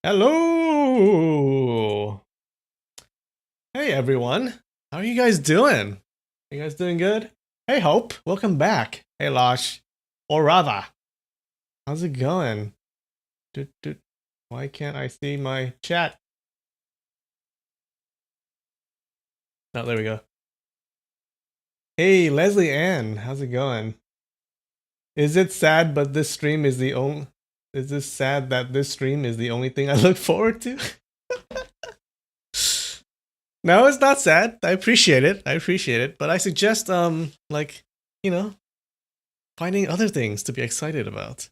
Hello! Hey everyone. How are you guys doing? Are you guys doing good? Hey Hope, welcome back. Hey Losh. Or rather, how's it going? Why can't I see my chat? Oh, there we go. Hey Leslie Ann, how's it going? Is it sad but this stream is the only Is this sad that this stream is the only thing I look forward to? No, it's not sad. I appreciate it. But I suggest like, you know, finding other things to be excited about.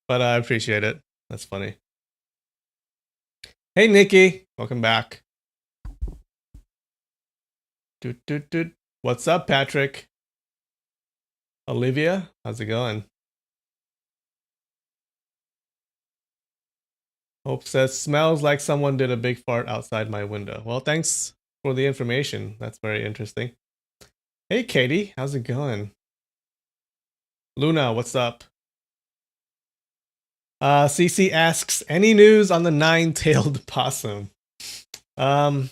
But I appreciate it. That's funny. Hey, Nikki. Welcome back. What's up, Patrick? Olivia, how's it going? Hope says, smells like someone did a big fart outside my window. Well, thanks for the information. That's very interesting. Hey, Katie, how's it going? Luna, what's up? CC asks, any news on the nine-tailed possum? I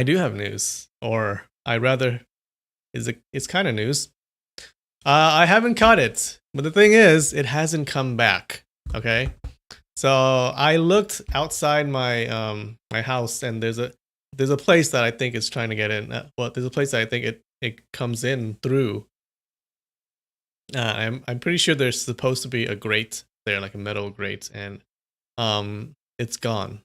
do have news, or I rather, it's kind of news. I haven't caught it, but the thing is, it hasn't come back. Okay, so I looked outside my house, and there's a place that I think it's trying to get in. Well, there's a place that I think it comes in through. I'm pretty sure there's supposed to be a grate there, like a metal grate, and it's gone.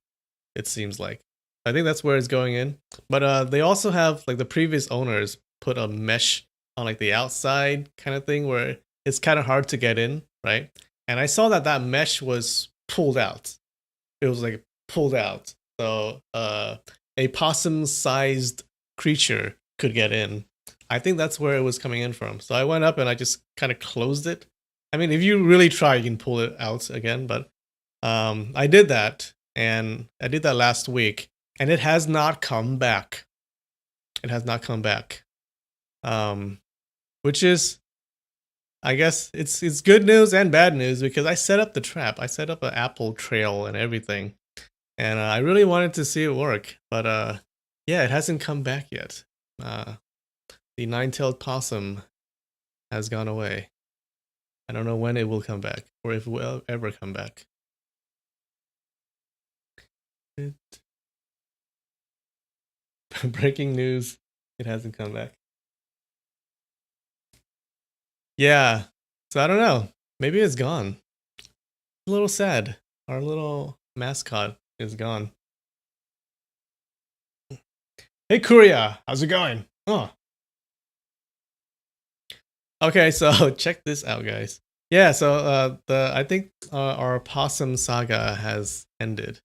It seems like. I think that's where it's going in. But they also have, like, the previous owners put a mesh on like the outside kind of thing where it's kind of hard to get in, right? And I saw that mesh was pulled out. It was like pulled out, so a possum-sized creature could get in. I think that's where it was coming in from. So I went up and I just kind of closed it. I mean, if you really try, you can pull it out again. But I did that, and I did that last week, and it has not come back. It has not come back. Which is, I guess it's good news and bad news, because I set up the trap. I set up an apple trail and everything, and I really wanted to see it work. But yeah, it hasn't come back yet. The nine-tailed possum has gone away. I don't know when it will come back, or if it will ever come back. Breaking news, it hasn't come back. Yeah, so I don't know. Maybe it's gone. A little sad. Our little mascot is gone. Hey, Kuria, how's it going? Oh. Okay, so check this out, guys. Yeah, so I think our possum saga has ended.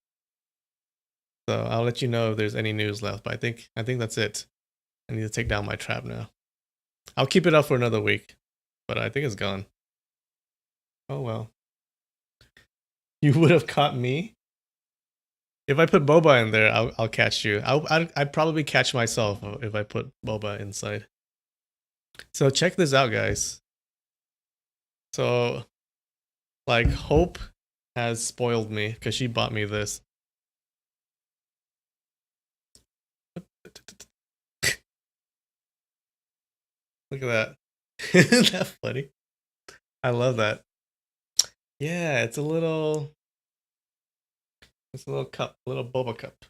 So I'll let you know if there's any news left, but I think that's it. I need to take down my trap now. I'll keep it up for another week, but I think it's gone. Oh well. You would have caught me? If I put boba in there, I'll catch you. I'd probably catch myself if I put boba inside. So check this out, guys. So, like, Hope has spoiled me because she bought me this. Look at that. Isn't that funny? I love that. Yeah, it's a little cup, a little boba cup.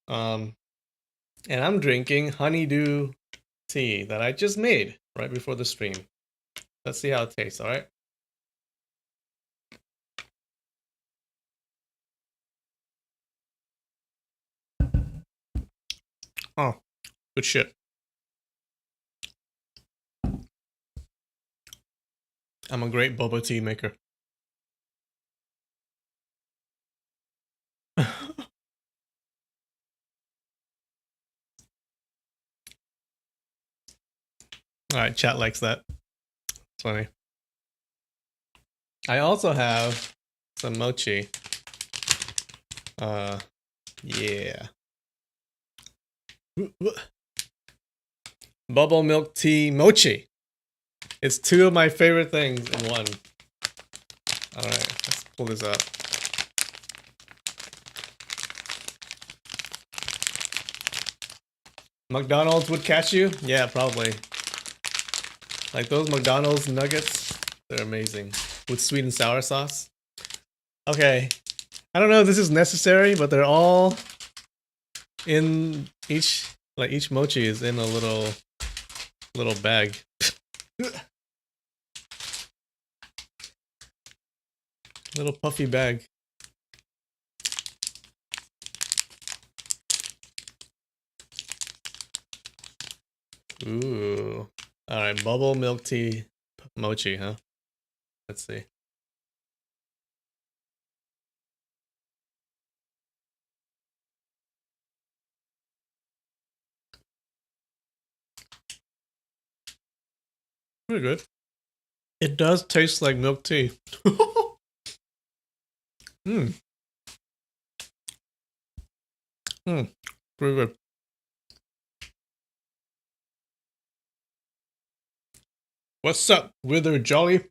And I'm drinking honeydew tea that I just made right before the stream. Let's see how it tastes, all right? Oh, good shit. I'm a great boba tea maker. Alright, chat likes that. It's funny. I also have some mochi. Yeah. Bubble milk tea mochi. It's two of my favorite things in one. Alright, let's pull this up. McDonald's would catch you? Yeah, probably. Like those McDonald's nuggets, they're amazing. With sweet and sour sauce. Okay. I don't know if this is necessary, but they're all in each mochi is in a little bag. Little puffy bag. Ooh. Alright, bubble milk tea mochi, huh? Let's see. Pretty good. It does taste like milk tea. Mmm. Mmm. Pretty good. What's up, Wither Jolly?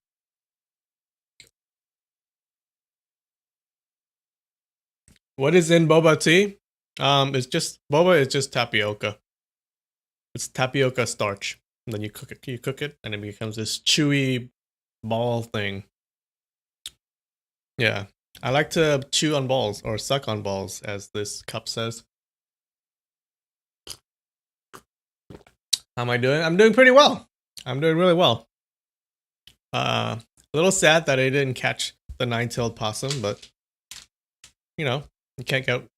What is in boba tea? It's just boba is just tapioca. It's tapioca starch. And then you cook it, and it becomes this chewy ball thing. Yeah. I like to chew on balls or suck on balls, as this cup says. How am I doing? I'm doing pretty well. I'm doing really well. A little sad that I didn't catch the nine-tailed possum, but you know, you can't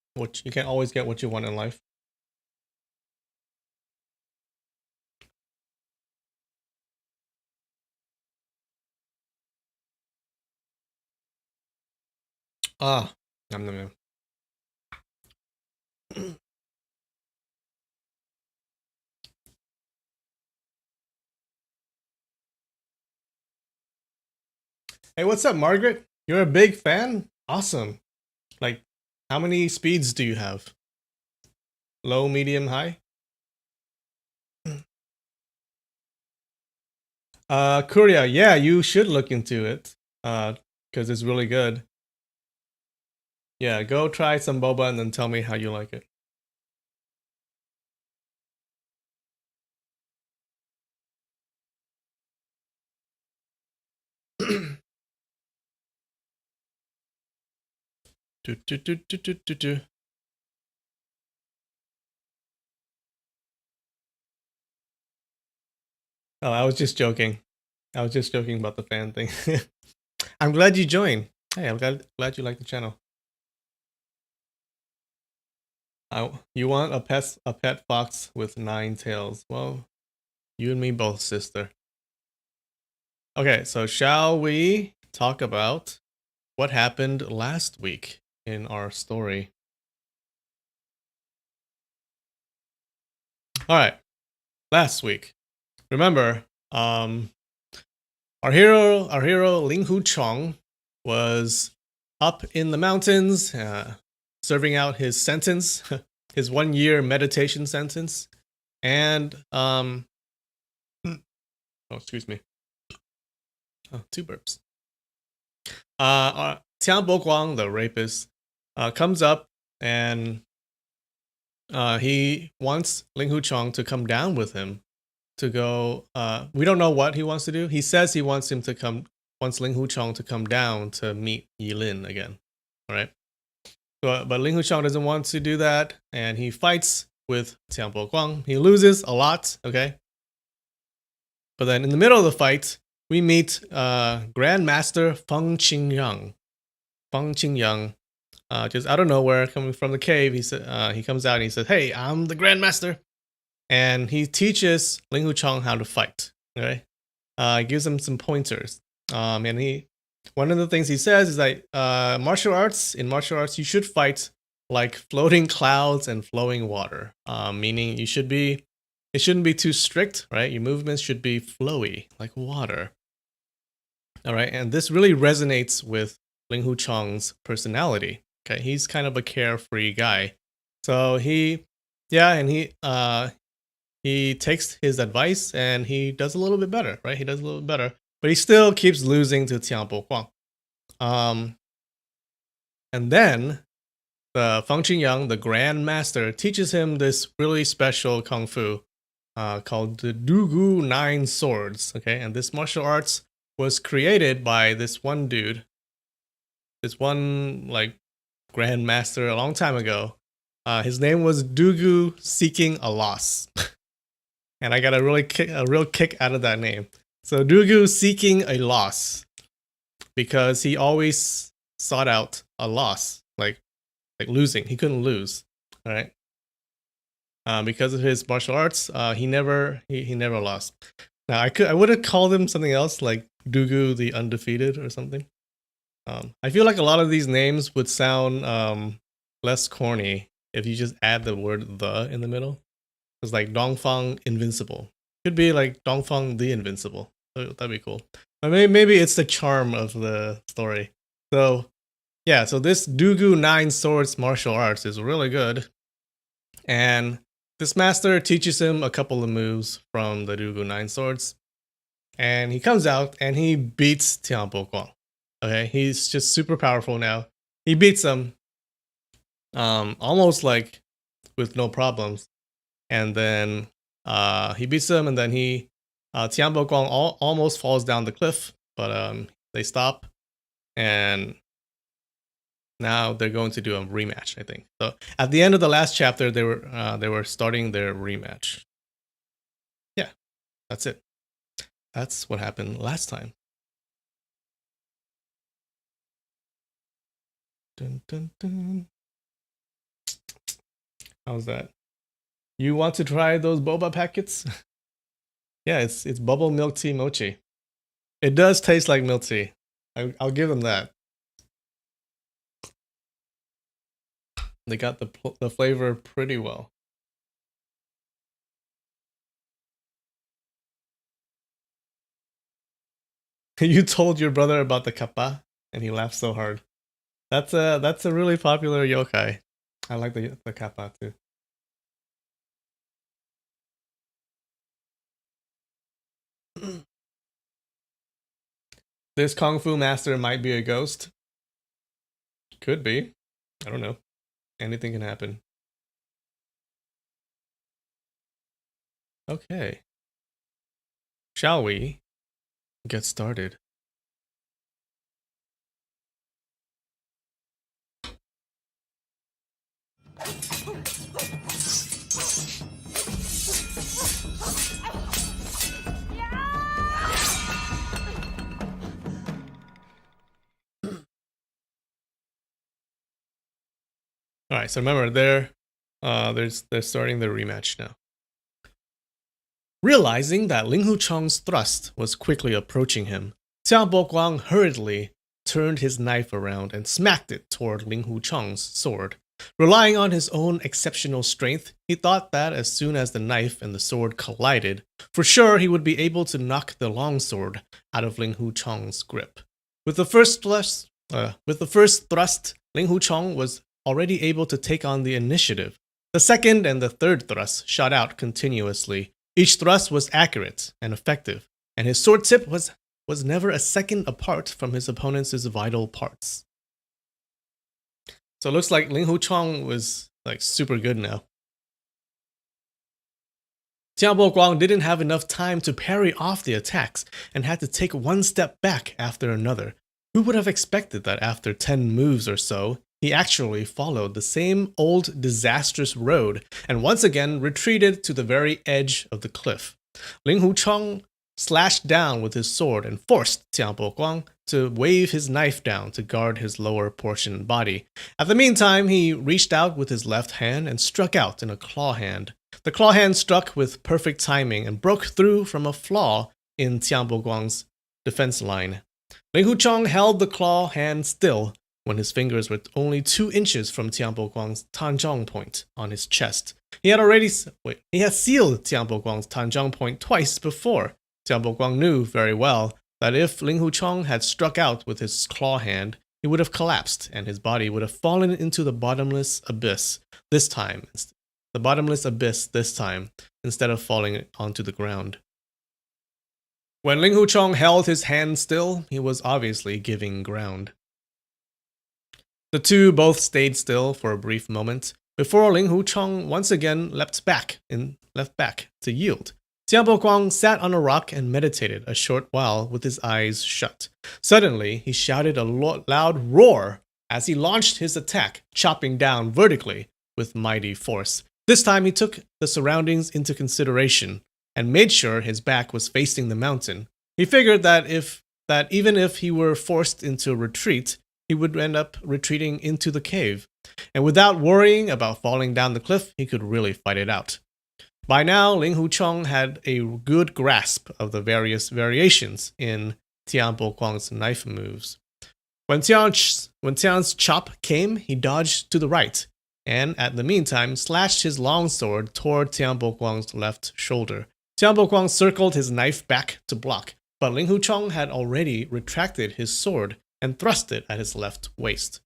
always get what you want in life. Ah, nom nom nom. Hey, what's up, Margaret? You're a big fan? Awesome. Like, how many speeds do you have? Low, medium, high? Korea, yeah, you should look into it. Because it's really good. Yeah, go try some boba and then tell me how you like it. Do, do, do, do, do, do, do. Oh, I was just joking. I was just joking about the fan thing. I'm glad you joined. Hey, I'm glad you like the channel. You want a pet fox with 9 tails? Well, you and me both, sister. Okay, so shall we talk about what happened last week in our story? All right, last week. Remember, our hero Ling Hu Chong was up in the mountains, serving out his sentence, his 1-year meditation sentence, and oh, excuse me. Oh, 2 burps. Tian Boguang, the rapist, comes up and he wants Ling Hu Chong to come down with him to go. We don't know what he wants to do. He says he wants Ling Hu Chong to come down to meet Yilin again. All right. But Ling Hu Chong doesn't want to do that, and he fights with Tian Boguang. He loses a lot. Okay. But then in the middle of the fight, we meet Grandmaster Feng Qingyang. Feng Qingyang, just out of nowhere, coming from the cave, he comes out and he says, "Hey, I'm the Grandmaster," and he teaches Ling Hu Chong how to fight. Okay, gives him some pointers. And one of the things he says is that in martial arts, you should fight like floating clouds and flowing water. Meaning it shouldn't be too strict, right? Your movements should be flowy, like water. All right, and this really resonates with Ling Hu Chong's personality. Okay, he's kind of a carefree guy. So he takes his advice and he does a little bit better, right? He does a little bit better, but he still keeps losing to Tian Boguang. And then the Feng Qingyang, the Grand Master, teaches him this really special kung fu called the Dugu Nine Swords. Okay, and this martial arts was created by this one dude, this one like Grand Master a long time ago. His name was Dugu Seeking a Loss, and I got a real kick out of that name. So Dugu Seeking a Loss, because he always sought out a loss, like losing. He couldn't lose. All right. Because of his martial arts, he never lost. Now I would have called him something else like Dugu the Undefeated or something. I feel like a lot of these names would sound less corny if you just add the word "the" in the middle. It's like Dongfang Invincible. Could be like Dongfang the Invincible. That'd be cool. But maybe it's the charm of the story. So yeah, so this Dugu Nine Swords martial arts is really good, and this master teaches him a couple of moves from the Dugu Nine Swords, and he comes out and he beats Tianpo Guang. Okay, he's just super powerful now. He beats him, almost like with no problems, and then he beats him, and then Tianpo Guang almost falls down the cliff, but they stop, and now they're going to do a rematch, I think. So at the end of the last chapter, they were starting their rematch. Yeah, that's it. That's what happened last time. Dun, dun, dun. How's that? You want to try those boba packets? Yeah, it's bubble milk tea mochi. It does taste like milk tea. I'll give them that. They got the flavor pretty well. You told your brother about the kappa, and he laughed so hard. That's a really popular yokai. I like the kappa too. This kung fu master might be a ghost. Could be. I don't know. Anything can happen. Okay. Shall we get started? All right, so remember they're starting their rematch now. Realizing that Ling Hucheng's thrust was quickly approaching him, Xiao Boguang hurriedly turned his knife around and smacked it toward Ling Hucheng's sword. Relying on his own exceptional strength, he thought that as soon as the knife and the sword collided, for sure he would be able to knock the longsword out of Ling Hucheng's grip. With the first thrust, Ling Hucheng was already able to take on the initiative. The second and the third thrusts shot out continuously. Each thrust was accurate and effective, and his sword tip was never a second apart from his opponent's vital parts. So it looks like Ling Hucheng was like super good now. Xiao Boguang didn't have enough time to parry off the attacks and had to take one step back after another. Who would have expected that after 10 moves or so, he actually followed the same old disastrous road and once again retreated to the very edge of the cliff. Ling Hucheng slashed down with his sword and forced Xiao Boguang to wave his knife down to guard his lower portion body. At the meantime, he reached out with his left hand and struck out in a claw hand. The claw hand struck with perfect timing and broke through from a flaw in Xiao Boguang's defense line. Ling Hucheng held the claw hand still when his fingers were only 2 inches from Xiao Boguang's Tanzhong point on his chest. He had sealed Xiao Boguang's Tanzhong point twice before. Xiao Boguang knew very well that if Ling Hucheng had struck out with his claw hand, he would have collapsed and his body would have fallen into the bottomless abyss this time. Instead of falling onto the ground. When Ling Hucheng held his hand still, he was obviously giving ground. The two both stayed still for a brief moment before Ling Hucheng once again leapt back to yield. Tianpo Guang sat on a rock and meditated a short while with his eyes shut. Suddenly, he shouted a loud roar as he launched his attack, chopping down vertically with mighty force. This time, he took the surroundings into consideration and made sure his back was facing the mountain. He figured that even if he were forced into retreat, he would end up retreating into the cave. And without worrying about falling down the cliff, he could really fight it out. By now, Ling Hucheng had a good grasp of the various variations in Tianpo Guang's knife moves. When Tian's chop came, he dodged to the right, and at the meantime slashed his long sword toward Tianpo Guang's left shoulder. Tianpo Guang circled his knife back to block, but Ling Hucheng had already retracted his sword and thrust it at his left waist.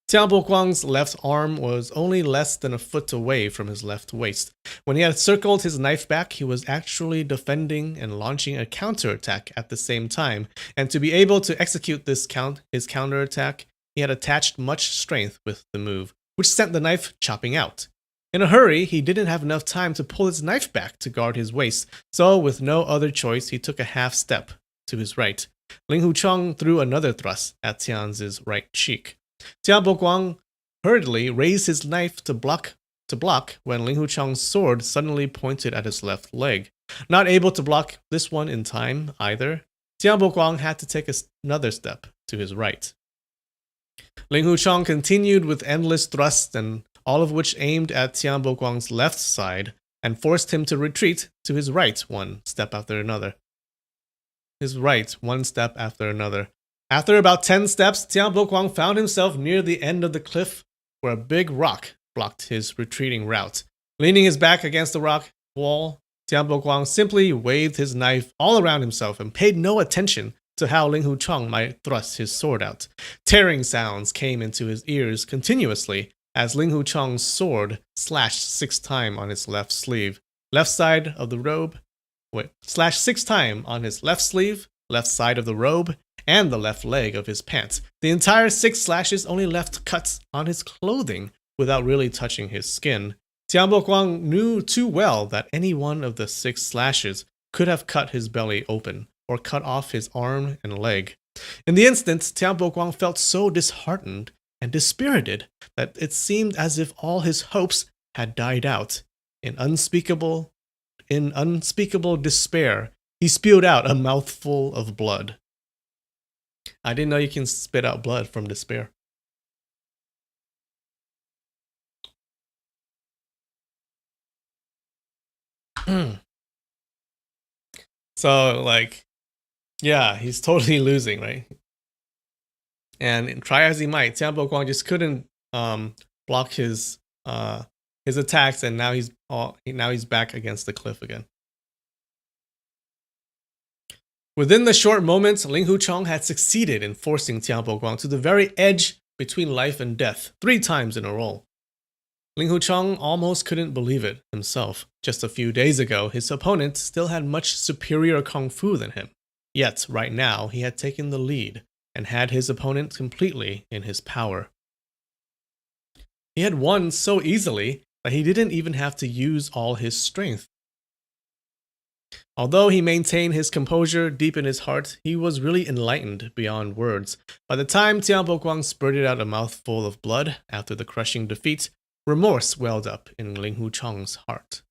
Tianpo Guang's left arm was only less than a foot away from his left waist. When he had circled his knife back, he was actually defending and launching a counterattack at the same time, and to be able to execute his counterattack, he had attached much strength with the move, which sent the knife chopping out. In a hurry, he didn't have enough time to pull his knife back to guard his waist, so with no other choice, he took a half step to his right. Ling Hucheng threw another thrust at Tian's right cheek. Tianpo Guang hurriedly raised his knife to block when Ling Hucheng's sword suddenly pointed at his left leg. Not able to block this one in time either, Tianpo Guang had to take another step to his right. Ling Hucheng continued with endless thrusts, and all of which aimed at Tianpo Guang's left side and forced him to retreat to his right one step after another. After about 10 steps, Tianpo Guang found himself near the end of the cliff where a big rock blocked his retreating route. Leaning his back against the rock wall, Tianpo Guang simply waved his knife all around himself and paid no attention to how Ling Hucheng might thrust his sword out. Tearing sounds came into his ears continuously as Ling Hucheng's sword slashed 6 times on his left sleeve, left side of the robe. Slashed 6 times on his left sleeve, left side of the robe, and the left leg of his pants. The entire 6 slashes only left cuts on his clothing without really touching his skin. Tianpo Guang knew too well that any one of the 6 slashes could have cut his belly open or cut off his arm and leg. In the instant, Tianpo Guang felt so disheartened and dispirited that it seemed as if all his hopes had died out. In unspeakable despair, he spewed out a mouthful of blood. I didn't know you can spit out blood from despair. So, yeah, he's totally losing, right? And try as he might, Tianpo Guang just couldn't block his attacks, and now he's back against the cliff again. Within the short moments, Ling Hucheng had succeeded in forcing Tianpo Guang to the very edge between life and death 3 times in a row. Ling Hucheng almost couldn't believe it himself. Just a few days ago, his opponent still had much superior kung fu than him. Yet, right now, he had taken the lead and had his opponent completely in his power. He had won so easily that he didn't even have to use all his strength. Although he maintained his composure deep in his heart, he was really enlightened beyond words. By the time Tianpo Guang spurted out a mouthful of blood after the crushing defeat, remorse welled up in Ling Hucheng's heart.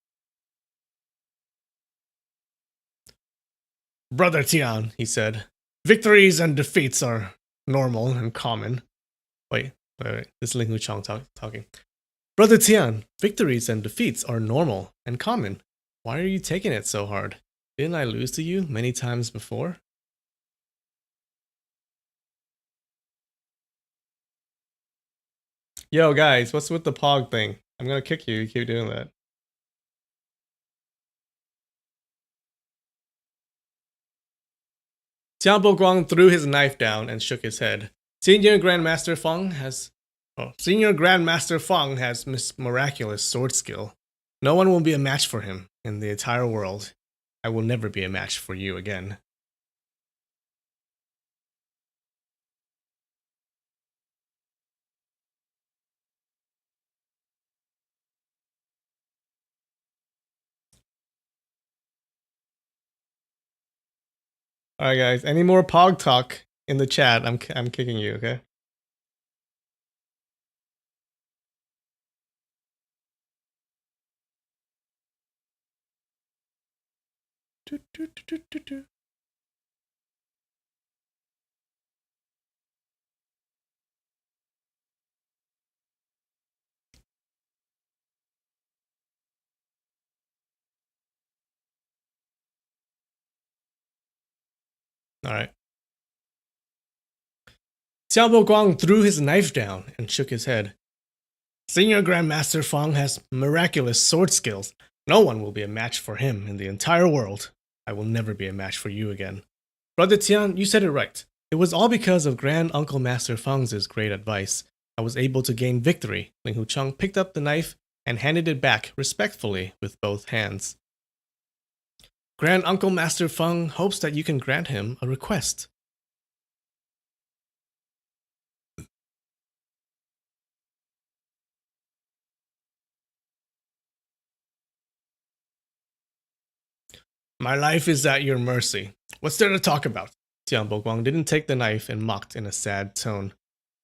"Brother Tian," he said, "victories and defeats are normal and common." Wait. This is Ling Hucheng talking. "Brother Tian, victories and defeats are normal and common. Why are you taking it so hard? Didn't I lose to you many times before?" Yo, guys, what's with the pog thing? I'm gonna kick you. You keep doing that. Tianpo Guang threw his knife down and shook his head. Senior Grandmaster Feng has miraculous sword skill. No one will be a match for him in the entire world. I will never be a match for you again. All right, guys. Any more Pog talk in the chat? I'm kicking you. Okay. All right. Xiaobo Guang threw his knife down and shook his head. Senior Grandmaster Feng has miraculous sword skills. No one will be a match for him in the entire world. I will never be a match for you again. Brother Tian, you said it right. It was all because of Grand Uncle Master Feng's great advice. I was able to gain victory. Ling Hu Cheng picked up the knife and handed it back respectfully with both hands. Grand Uncle Master Feng hopes that you can grant him a request. My life is at your mercy. What's there to talk about? Tian Boguang didn't take the knife and mocked in a sad tone.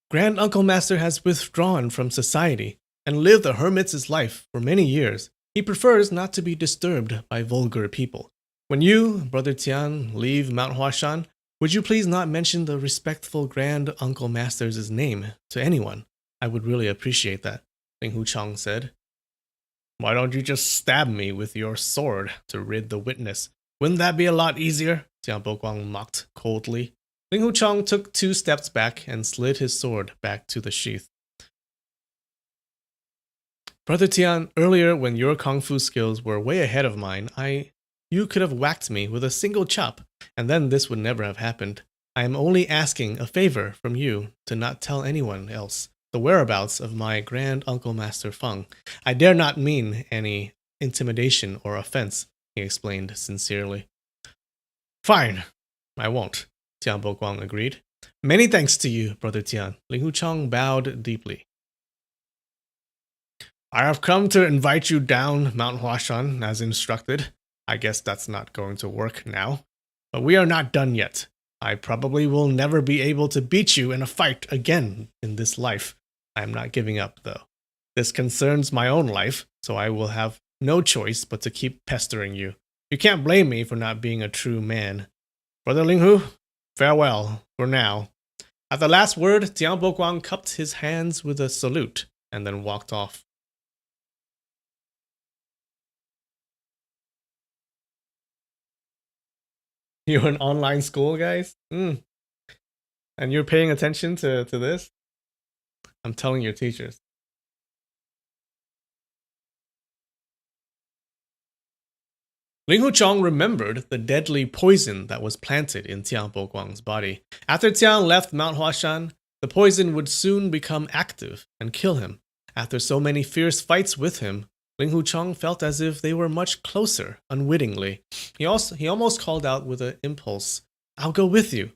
Grand Uncle Master has withdrawn from society and lived a hermit's life for many years. He prefers not to be disturbed by vulgar people. When you, Brother Tian, leave Mount Huashan, would you please not mention the respectful Grand Uncle Master's name to anyone? I would really appreciate that, Ling Hu Chang said. Why don't you just stab me with your sword to rid the witness? Wouldn't that be a lot easier? Jiang Boguang mocked coldly. Ling Hu Chang took 2 steps back and slid his sword back to the sheath. Brother Tian, earlier when your kung fu skills were way ahead of mine, you could have whacked me with a single chop, and then this would never have happened. I am only asking a favor from you to not tell anyone else the whereabouts of my Grand Uncle Master Feng. I dare not mean any intimidation or offense, he explained sincerely. Fine, I won't, Tian Boguang agreed. Many thanks to you, Brother Tian. Ling Hu Chang bowed deeply. I have come to invite you down Mount Huashan as instructed. I guess that's not going to work now. But we are not done yet. I probably will never be able to beat you in a fight again in this life. I am not giving up, though. This concerns my own life, so I will have no choice but to keep pestering you. You can't blame me for not being a true man. Brother Linghu, farewell for now. At the last word, Tian Boguang cupped his hands with a salute and then walked off. You're in online school, guys? And you're paying attention to this? I'm telling your teachers. Ling Hu Chong remembered the deadly poison that was planted in Tian Boguang's body. After Tian left Mount Huashan, the poison would soon become active and kill him. After so many fierce fights with him, Ling Hu Chong felt as if they were much closer, unwittingly. He almost called out with an impulse, I'll go with you.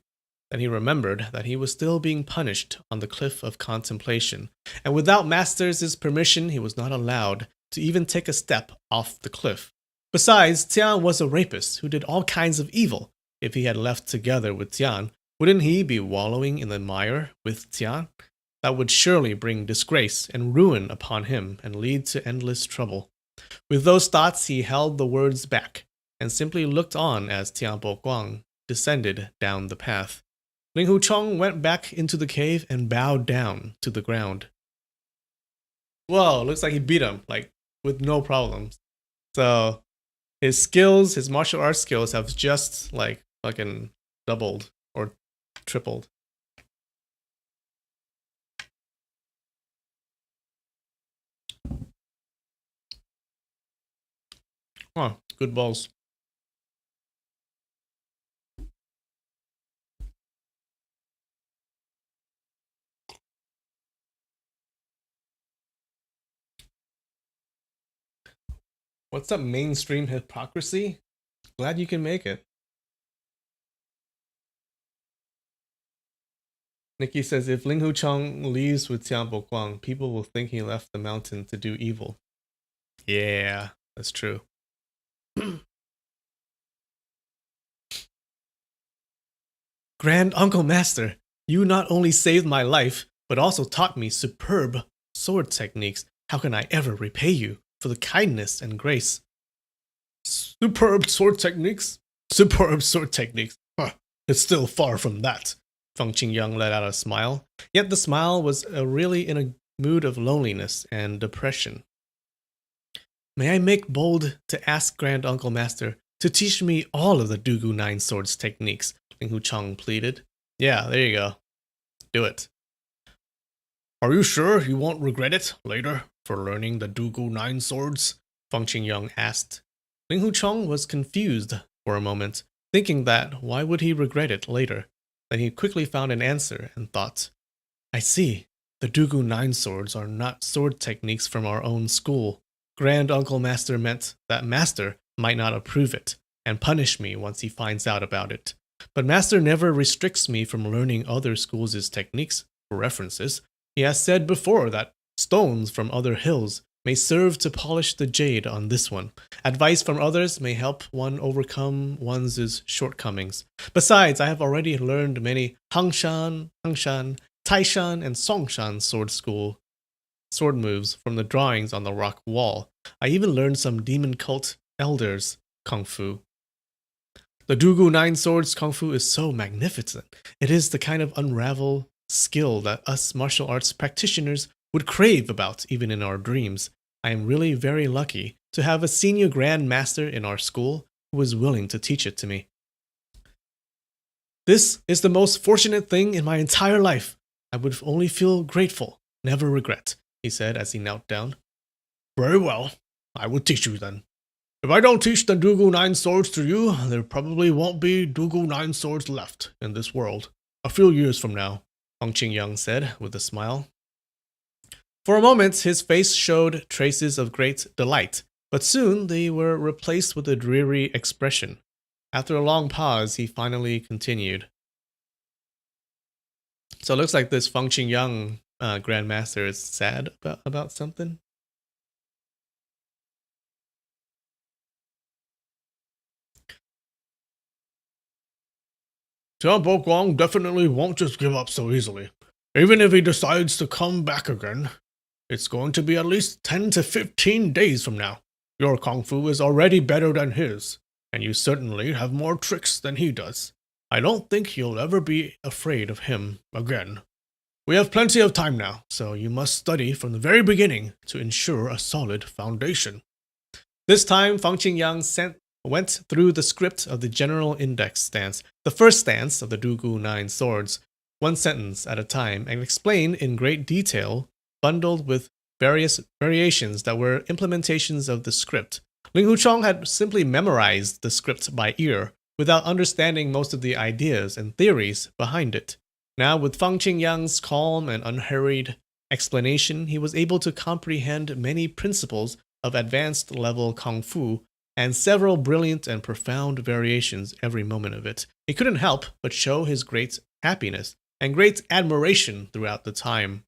Then he remembered that he was still being punished on the cliff of contemplation, and without Master's permission, he was not allowed to even take a step off the cliff. Besides, Tian was a rapist who did all kinds of evil. If he had left together with Tian, wouldn't he be wallowing in the mire with Tian? That would surely bring disgrace and ruin upon him and lead to endless trouble. With those thoughts, he held the words back and simply looked on as Tian Boguang descended down the path. Ling Hu Chong went back into the cave and bowed down to the ground. Whoa, looks like he beat him, like, with no problems. So, his skills, his martial arts skills have just, like, fucking doubled or tripled. Huh, good balls. What's up, mainstream hypocrisy? Glad you can make it. Nikki says if Ling Hu Chong leaves with Tian Boguang, people will think he left the mountain to do evil. Yeah, that's true. Grand Uncle Master, you not only saved my life, but also taught me superb sword techniques. How can I ever repay you for the kindness and grace? Superb sword techniques? Superb sword techniques. Huh, it's still far from that. Feng Qingyang let out a smile, yet the smile was really in a mood of loneliness and depression. May I make bold to ask Grand Uncle Master to teach me all of the Dugu Nine Swords techniques? Ling Hucheng pleaded. Yeah, there you go. Do it. Are you sure you won't regret it later for learning the Dugu Nine Swords? Feng Qingyang asked. Ling Hucheng was confused for a moment, thinking that why would he regret it later? Then he quickly found an answer and thought, I see. The Dugu Nine Swords are not sword techniques from our own school. Grand Uncle Master meant that Master might not approve it and punish me once he finds out about it. But Master never restricts me from learning other schools' techniques. For references, he has said before that stones from other hills may serve to polish the jade on this one. Advice from others may help one overcome one's shortcomings. Besides, I have already learned many Hangshan, Taishan, and Songshan sword moves from the drawings on the rock wall. I even learned some demon cult elders' kung fu. The Dugu Nine Swords kung fu is so magnificent. It is the kind of unravel skill that us martial arts practitioners would crave about even in our dreams. I am really very lucky to have a senior grand master in our school who is willing to teach it to me. This is the most fortunate thing in my entire life. I would only feel grateful, never regret, he said as he knelt down. Very well, I will teach you then. If I don't teach the Dugu Nine Swords to you, there probably won't be Dugu Nine Swords left in this world. A few years from now, Feng Qingyang said with a smile. For a moment, his face showed traces of great delight, but soon they were replaced with a dreary expression. After a long pause, he finally continued. So it looks like this Feng Qingyang Grandmaster is sad about something. Xiao Boguang definitely won't just give up so easily. Even if he decides to come back again, it's going to be at least 10 to 15 days from now. Your kung fu is already better than his, and you certainly have more tricks than he does. I don't think you'll ever be afraid of him again. We have plenty of time now, so you must study from the very beginning to ensure a solid foundation. This time, Feng Qingyang went through the script of the general index stance, the first stance of the Dugu Nine Swords, one sentence at a time, and explained in great detail, bundled with various variations that were implementations of the script. Ling Hucheng had simply memorized the script by ear, without understanding most of the ideas and theories behind it. Now, with Feng Qingyang's calm and unhurried explanation, he was able to comprehend many principles of advanced level kung fu and several brilliant and profound variations every moment of it. He couldn't help but show his great happiness and great admiration throughout the time.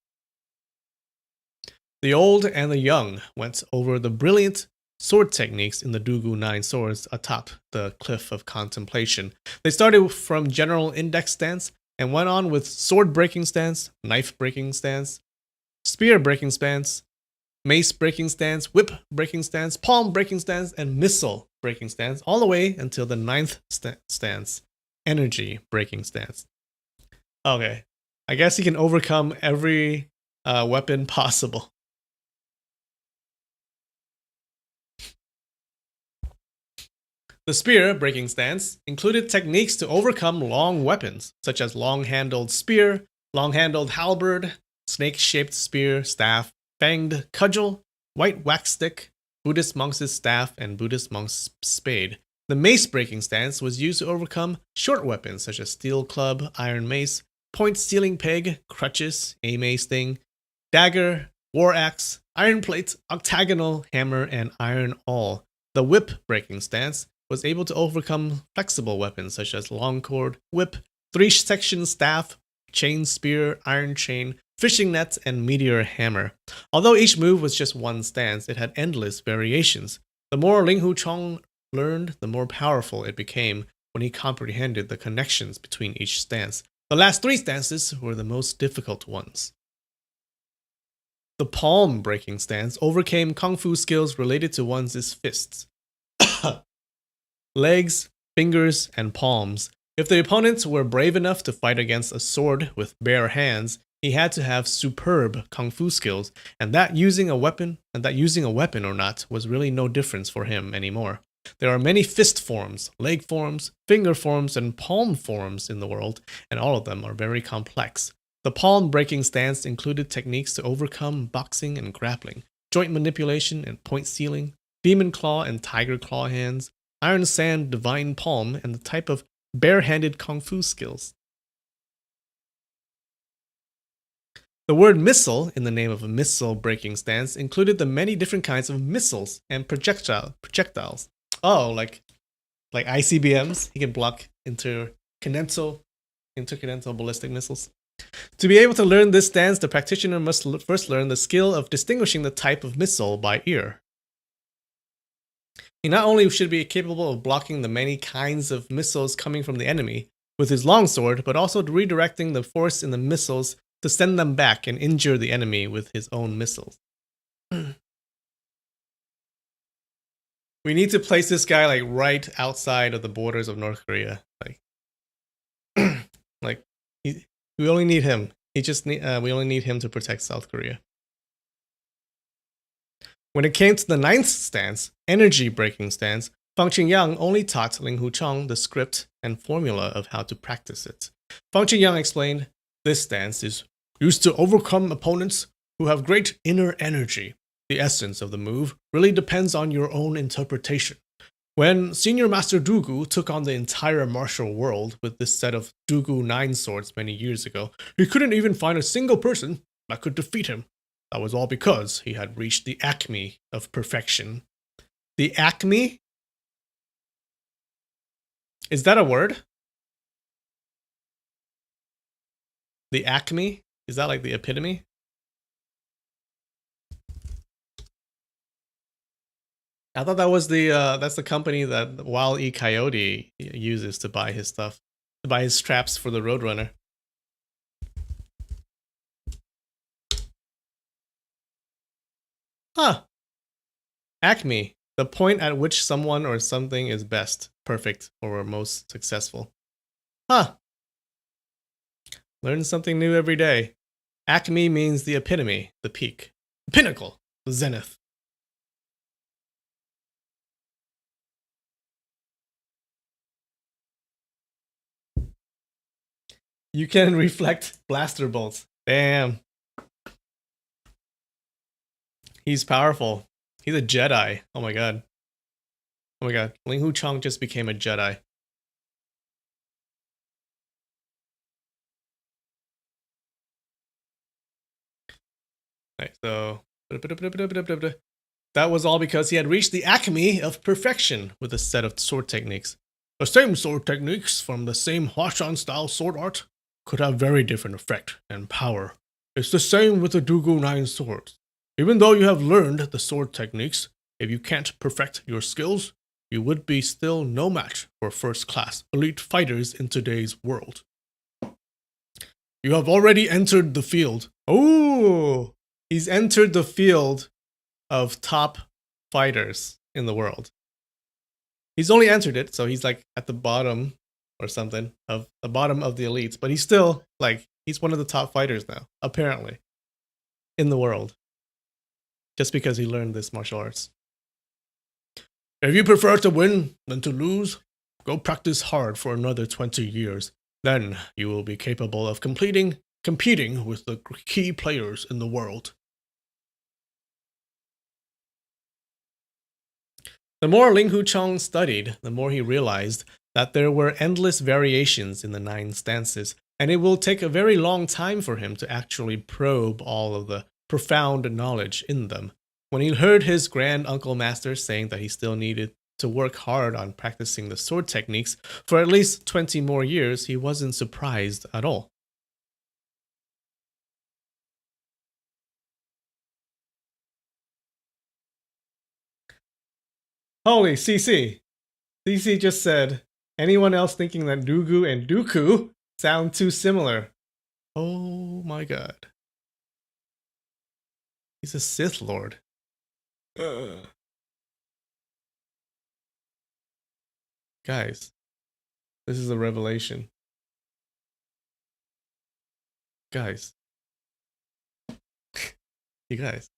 The old and the young went over the brilliant sword techniques in the Dugu Nine Swords atop the cliff of contemplation. They started from general index stance and went on with sword breaking stance, knife breaking stance, spear breaking stance, mace breaking stance, whip breaking stance, palm breaking stance, and missile breaking stance, all the way until the ninth stance, energy breaking stance. Okay, I guess he can overcome every weapon possible. The spear breaking stance included techniques to overcome long weapons, such as long-handled spear, long-handled halberd, snake-shaped spear, staff, fanged cudgel, white wax stick, Buddhist monk's staff, and Buddhist monk's spade. The mace breaking stance was used to overcome short weapons such as steel club, iron mace, point stealing peg, crutches, a mace thing, dagger, war axe, iron plate, octagonal hammer, and iron awl. The whip breaking stance was able to overcome flexible weapons such as long cord, whip, three-section staff, chain spear, iron chain, fishing net, and meteor hammer. Although each move was just one stance, it had endless variations. The more Ling Hucheng learned, the more powerful it became. when he comprehended the connections between each stance. The last 3 stances were the most difficult ones. The palm breaking stance overcame kung fu skills related to one's fists, legs, fingers, and palms. If the opponents were brave enough to fight against a sword with bare hands, he had to have superb kung fu skills, and that using a weapon or not was really no difference for him anymore. There are many fist forms, leg forms, finger forms, and palm forms in the world, and all of them are very complex. The palm breaking stance included techniques to overcome boxing and grappling, joint manipulation and point sealing, demon claw and tiger claw hands, iron sand divine palm, and the type of barehanded kung fu skills. The word missile in the name of a missile breaking stance included the many different kinds of missiles and projectiles. Oh, like ICBMs. He can block intercontinental ballistic missiles. To be able to learn this stance, the practitioner must first learn the skill of distinguishing the type of missile by ear. He not only should be capable of blocking the many kinds of missiles coming from the enemy with his longsword, but also redirecting the force in the missiles to send them back and injure the enemy with his own missiles. We need to place this guy like right outside of the borders of North Korea. We only need him. We only need him to protect South Korea. When it came to the 9th stance, energy breaking stance, Fang Qingyang only taught Ling Hucheng the script and formula of how to practice it. Fang Qingyang explained, "This stance is used to overcome opponents who have great inner energy. The essence of the move really depends on your own interpretation. When Senior Master Dugu took on the entire martial world with this set of Dugu 9 swords many years ago, he couldn't even find a single person that could defeat him. That was all because he had reached the acme of perfection." The acme? Is that a word? The acme? Is that like the epitome? I thought that was that's the company that Wile E. Coyote uses to buy his stuff, to buy his straps for the Roadrunner. Huh. Acme, the point at which someone or something is best, perfect, or most successful. Huh. Learn something new every day. Acme means the epitome, the peak, the pinnacle, the zenith. You can reflect blaster bolts. Damn. He's powerful. He's a Jedi. Oh my god. Oh my god. Ling Hucheng just became a Jedi. Right, so that was all because he had reached the acme of perfection with a set of sword techniques. The same sword techniques from the same Huashan style sword art could have very different effect and power. It's the same with the Dugu 9 swords. Even though you have learned the sword techniques, if you can't perfect your skills, you would be still no match for first-class elite fighters in today's world. You have already entered the field. Oh, he's entered the field of top fighters in the world. He's only entered it, so he's like at the bottom or something of the bottom of the elites, but he's still like, he's one of the top fighters now, apparently, in the world. Just because he learned this martial arts. If you prefer to win than to lose, go practice hard for another 20 years. Then you will be capable of competing with the key players in the world. The more Ling Hucheng studied, the more he realized that there were endless variations in the 9 stances, and it will take a very long time for him to actually probe all of the profound knowledge in them. When he heard his grand uncle master saying that he still needed to work hard on practicing the sword techniques for at least 20 more years, he wasn't surprised at all. Holy CC. CC just said, Anyone else thinking that Dugu and Dooku sound too similar? Oh my god. He's a Sith Lord. Guys, this is a revelation. Guys. You guys.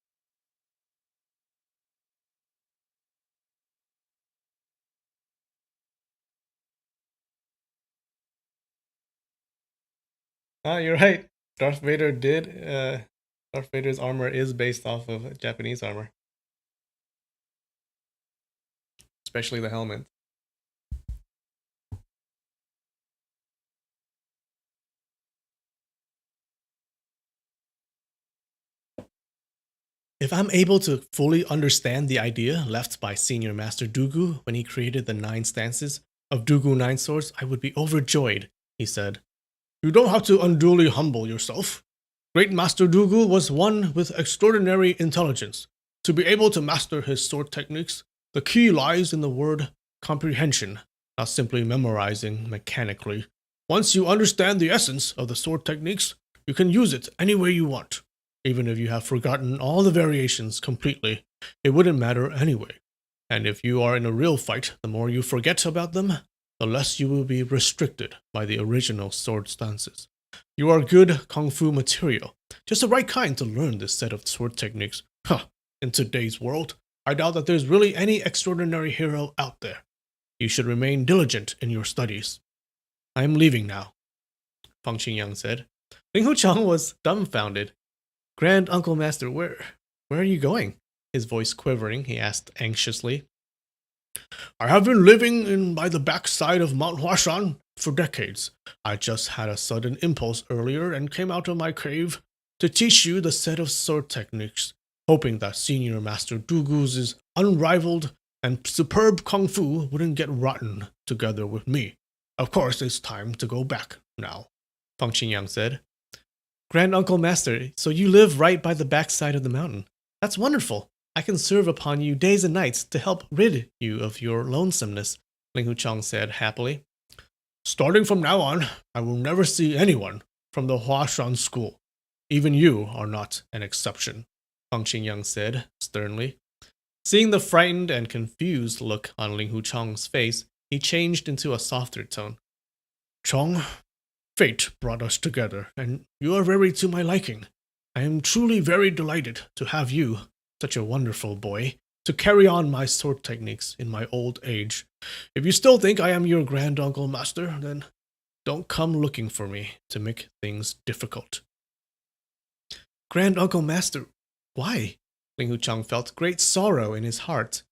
Ah, you're right. Darth Vader Darth Vader's armor is based off of Japanese armor. Especially the helmet. If I'm able to fully understand the idea left by Senior Master Dooku when he created the 9 stances of Dooku 9 Swords, I would be overjoyed, he said. You don't have to unduly humble yourself. Great Master Dooku was one with extraordinary intelligence. To be able to master his sword techniques, the key lies in the word comprehension, not simply memorizing mechanically. Once you understand the essence of the sword techniques, you can use it any way you want. Even if you have forgotten all the variations completely, it wouldn't matter anyway. And if you are in a real fight, the more you forget about them, the less you will be restricted by the original sword stances. You are good kung fu material, just the right kind to learn this set of sword techniques. Huh, in today's world, I doubt that there's really any extraordinary hero out there. You should remain diligent in your studies. I am leaving now, Feng Qingyang said. Ling Huchang was dumbfounded. Grand Uncle Master, where are you going? His voice quivering, he asked anxiously. I have been living by the backside of Mount Huashan for decades. I just had a sudden impulse earlier and came out of my cave to teach you the set of sword techniques, hoping that Senior Master Dooku's unrivaled and superb kung fu wouldn't get rotten together with me. Of course, it's time to go back now, Feng Qingyang said. Grand Uncle Master, so you live right by the backside of the mountain. That's wonderful. I can serve upon you days and nights to help rid you of your lonesomeness, Ling Huchang said happily. Starting from now on, I will never see anyone from the Huashan school. Even you are not an exception, Feng Qingyang said sternly. Seeing the frightened and confused look on Ling Huchang's face, he changed into a softer tone. Chong, fate brought us together, and you are very to my liking. I am truly very delighted to have you, such a wonderful boy, to carry on my sword techniques in my old age. If you still think I am your grand uncle master, then don't come looking for me to make things difficult. Grand uncle master, why? Ling Huchang felt great sorrow in his heart.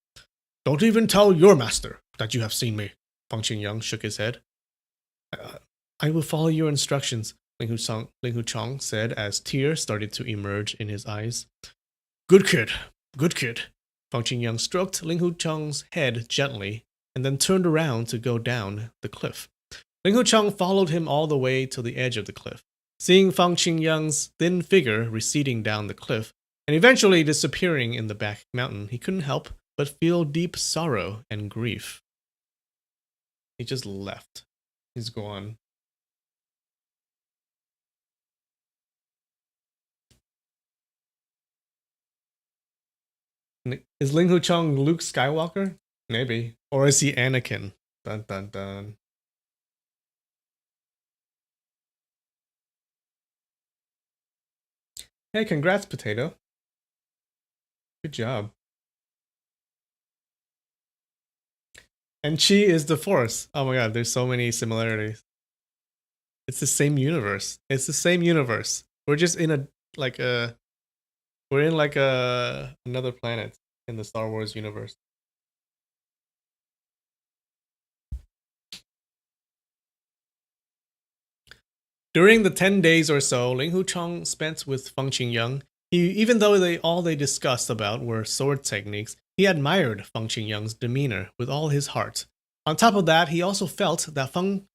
Don't even tell your master that you have seen me, Feng Qingyang shook his head. I will follow your instructions, Ling Huchang said as tears started to emerge in his eyes. Good kid, good kid. Feng Qingyang stroked Ling Huchang's head gently and then turned around to go down the cliff. Ling Huchang followed him all the way to the edge of the cliff. Seeing Feng Qingyang's thin figure receding down the cliff and eventually disappearing in the back mountain, he couldn't help but feel deep sorrow and grief. He just left. He's gone. Is Ling Huchang Luke Skywalker? Maybe. Or is he Anakin? Dun dun dun. Hey, congrats, Potato. Good job. And Chi is the Force. Oh my god, there's so many similarities. It's the same universe. It's the same universe. We're just in another planet in the Star Wars universe. During the 10 days or so Ling Huchang spent with Feng Qingyang, even though they discussed about were sword techniques, he admired Feng Qingyang's demeanor with all his heart. On top of that, he also felt that Feng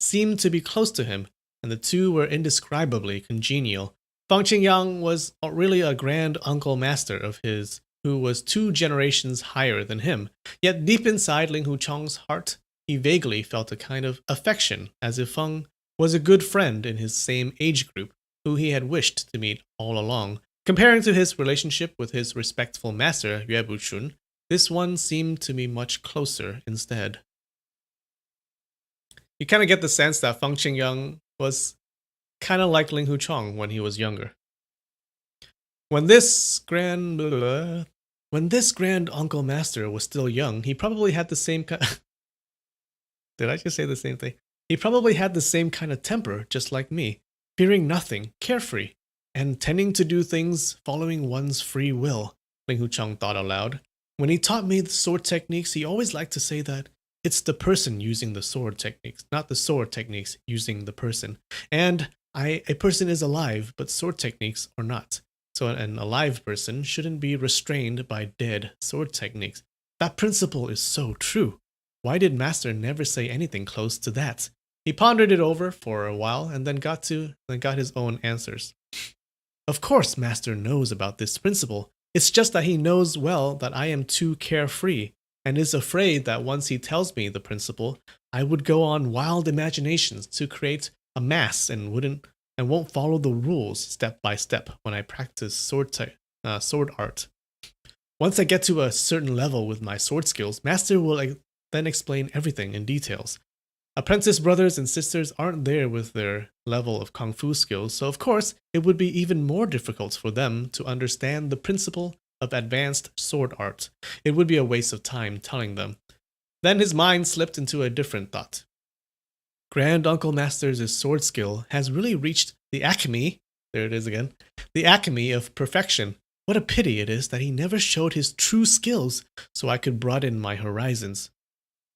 seemed to be close to him, and the two were indescribably congenial. Feng Qingyang was really a grand uncle master of his, who was 2 generations higher than him. Yet deep inside Ling Huchong's heart, he vaguely felt a kind of affection, as if Feng was a good friend in his same age group, who he had wished to meet all along. Comparing to his relationship with his respectful master, Yue Buchun, this one seemed to be much closer instead. You kind of get the sense that Feng Qingyang was kind of like Ling Huchong when he was younger. When this grand uncle master was still young, he probably had the same kind. Did I just say the same thing? He probably had the same kind of temper, just like me, fearing nothing, carefree, and tending to do things following one's free will. Ling Huchong thought aloud. When he taught me the sword techniques, he always liked to say that it's the person using the sword techniques, not the sword techniques using the person. And a person is alive, but sword techniques are not. So an alive person shouldn't be restrained by dead sword techniques. That principle is so true. Why did Master never say anything close to that? He pondered it over for a while and then got his own answers. Of course, Master knows about this principle. It's just that he knows well that I am too carefree, and is afraid that once he tells me the principle, I would go on wild imaginations to create a mass and won't follow the rules step by step when I practice sword art. Once I get to a certain level with my sword skills, Master will then explain everything in details. Apprentice brothers and sisters aren't there with their level of kung fu skills, so of course it would be even more difficult for them to understand the principle of advanced sword art. It would be a waste of time telling them. Then his mind slipped into a different thought. Grand Uncle Master's sword skill has really reached the acme, there it is again, the acme of perfection. What a pity it is that he never showed his true skills so I could broaden my horizons.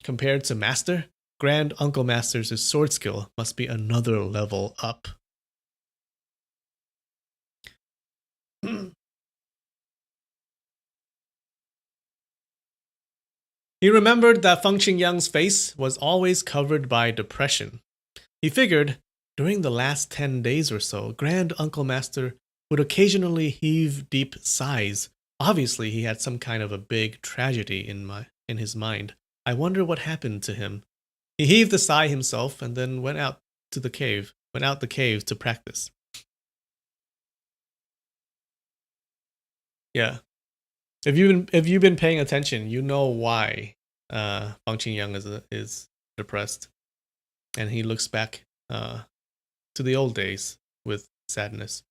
Compared to Master, Grand Uncle Master's sword skill must be another level up. He remembered that Feng Qingyang's face was always covered by depression. He figured, during the last 10 days or so, Grand Uncle Master would occasionally heave deep sighs. Obviously, he had some kind of a big tragedy in his mind. I wonder what happened to him. He heaved a sigh himself and then went out the cave to practice. Yeah. If you've been paying attention, you know why Feng Qingyang is depressed, and he looks back to the old days with sadness.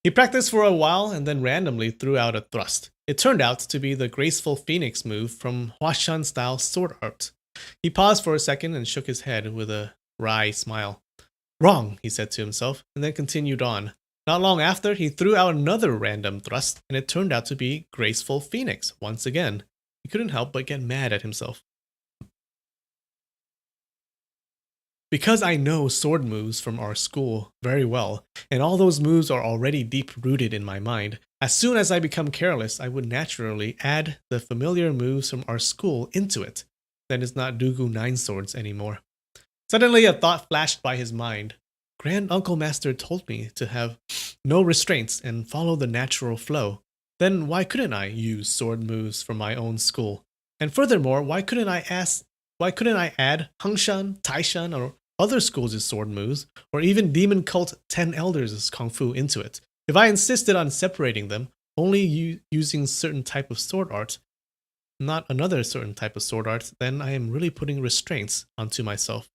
He practiced for a while and then randomly threw out a thrust. It turned out to be the graceful phoenix move from Huashan style sword art. He paused for a second and shook his head with a wry smile. Wrong, he said to himself, and then continued on. Not long after, he threw out another random thrust, and it turned out to be graceful phoenix once again. He couldn't help but get mad at himself. Because I know sword moves from our school very well, and all those moves are already deep-rooted in my mind, as soon as I become careless, I would naturally add the familiar moves from our school into it. Then it's not Dugu Nine Swords anymore. Suddenly a thought flashed by his mind. Grand Uncle Master told me to have no restraints and follow the natural flow. Then why couldn't I use sword moves from my own school? And furthermore, why couldn't I add Hengshan, Taishan, or other schools' sword moves, or even Demon Cult 10 Elders' Kung Fu into it? If I insisted on separating them, only using certain type of sword art, not another certain type of sword art, then I am really putting restraints onto myself.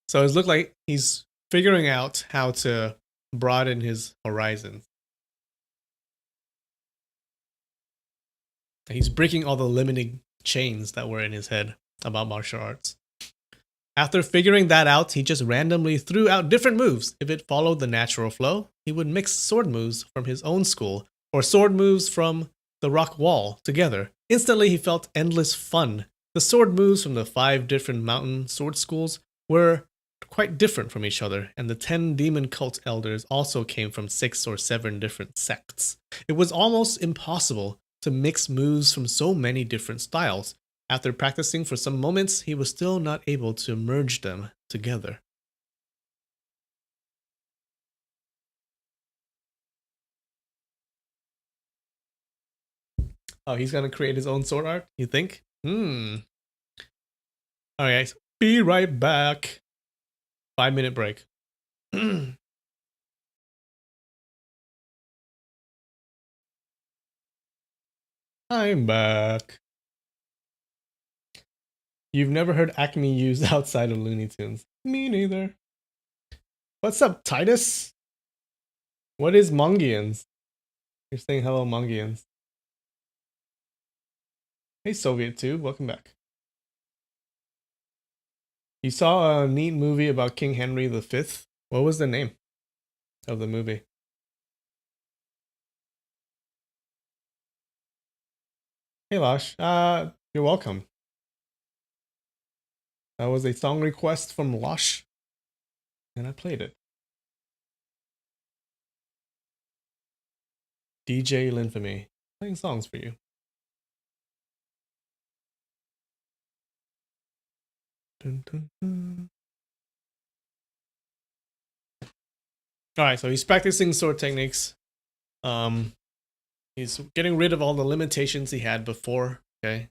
So it looks like he's figuring out how to broaden his horizons. He's breaking all the limiting chains that were in his head about martial arts. After figuring that out, he just randomly threw out different moves. If it followed the natural flow, he would mix sword moves from his own school or sword moves from the rock wall together. Instantly, he felt endless fun. The sword moves from the 5 different mountain sword schools were quite different from each other, and the 10 demon cult elders also came from 6 or 7 different sects. It was almost impossible to mix moves from so many different styles. After practicing for some moments, he was still not able to merge them together. Oh, he's gonna create his own sword art, you think? Alright, be right back. 5-minute break. I'm back. You've never heard Acme used outside of Looney Tunes. Me neither. What's up, Titus? What is Mongians? You're saying hello, Mongians. Hey, Soviet Tube, welcome back. You saw a neat movie about King Henry V. What was the name of the movie? Hey, Losh. You're welcome. That was a song request from Losh, and I played it. DJ Linfamy, playing songs for you. Dun, dun, dun. Alright, so he's practicing sword techniques. He's getting rid of all the limitations he had before, okay?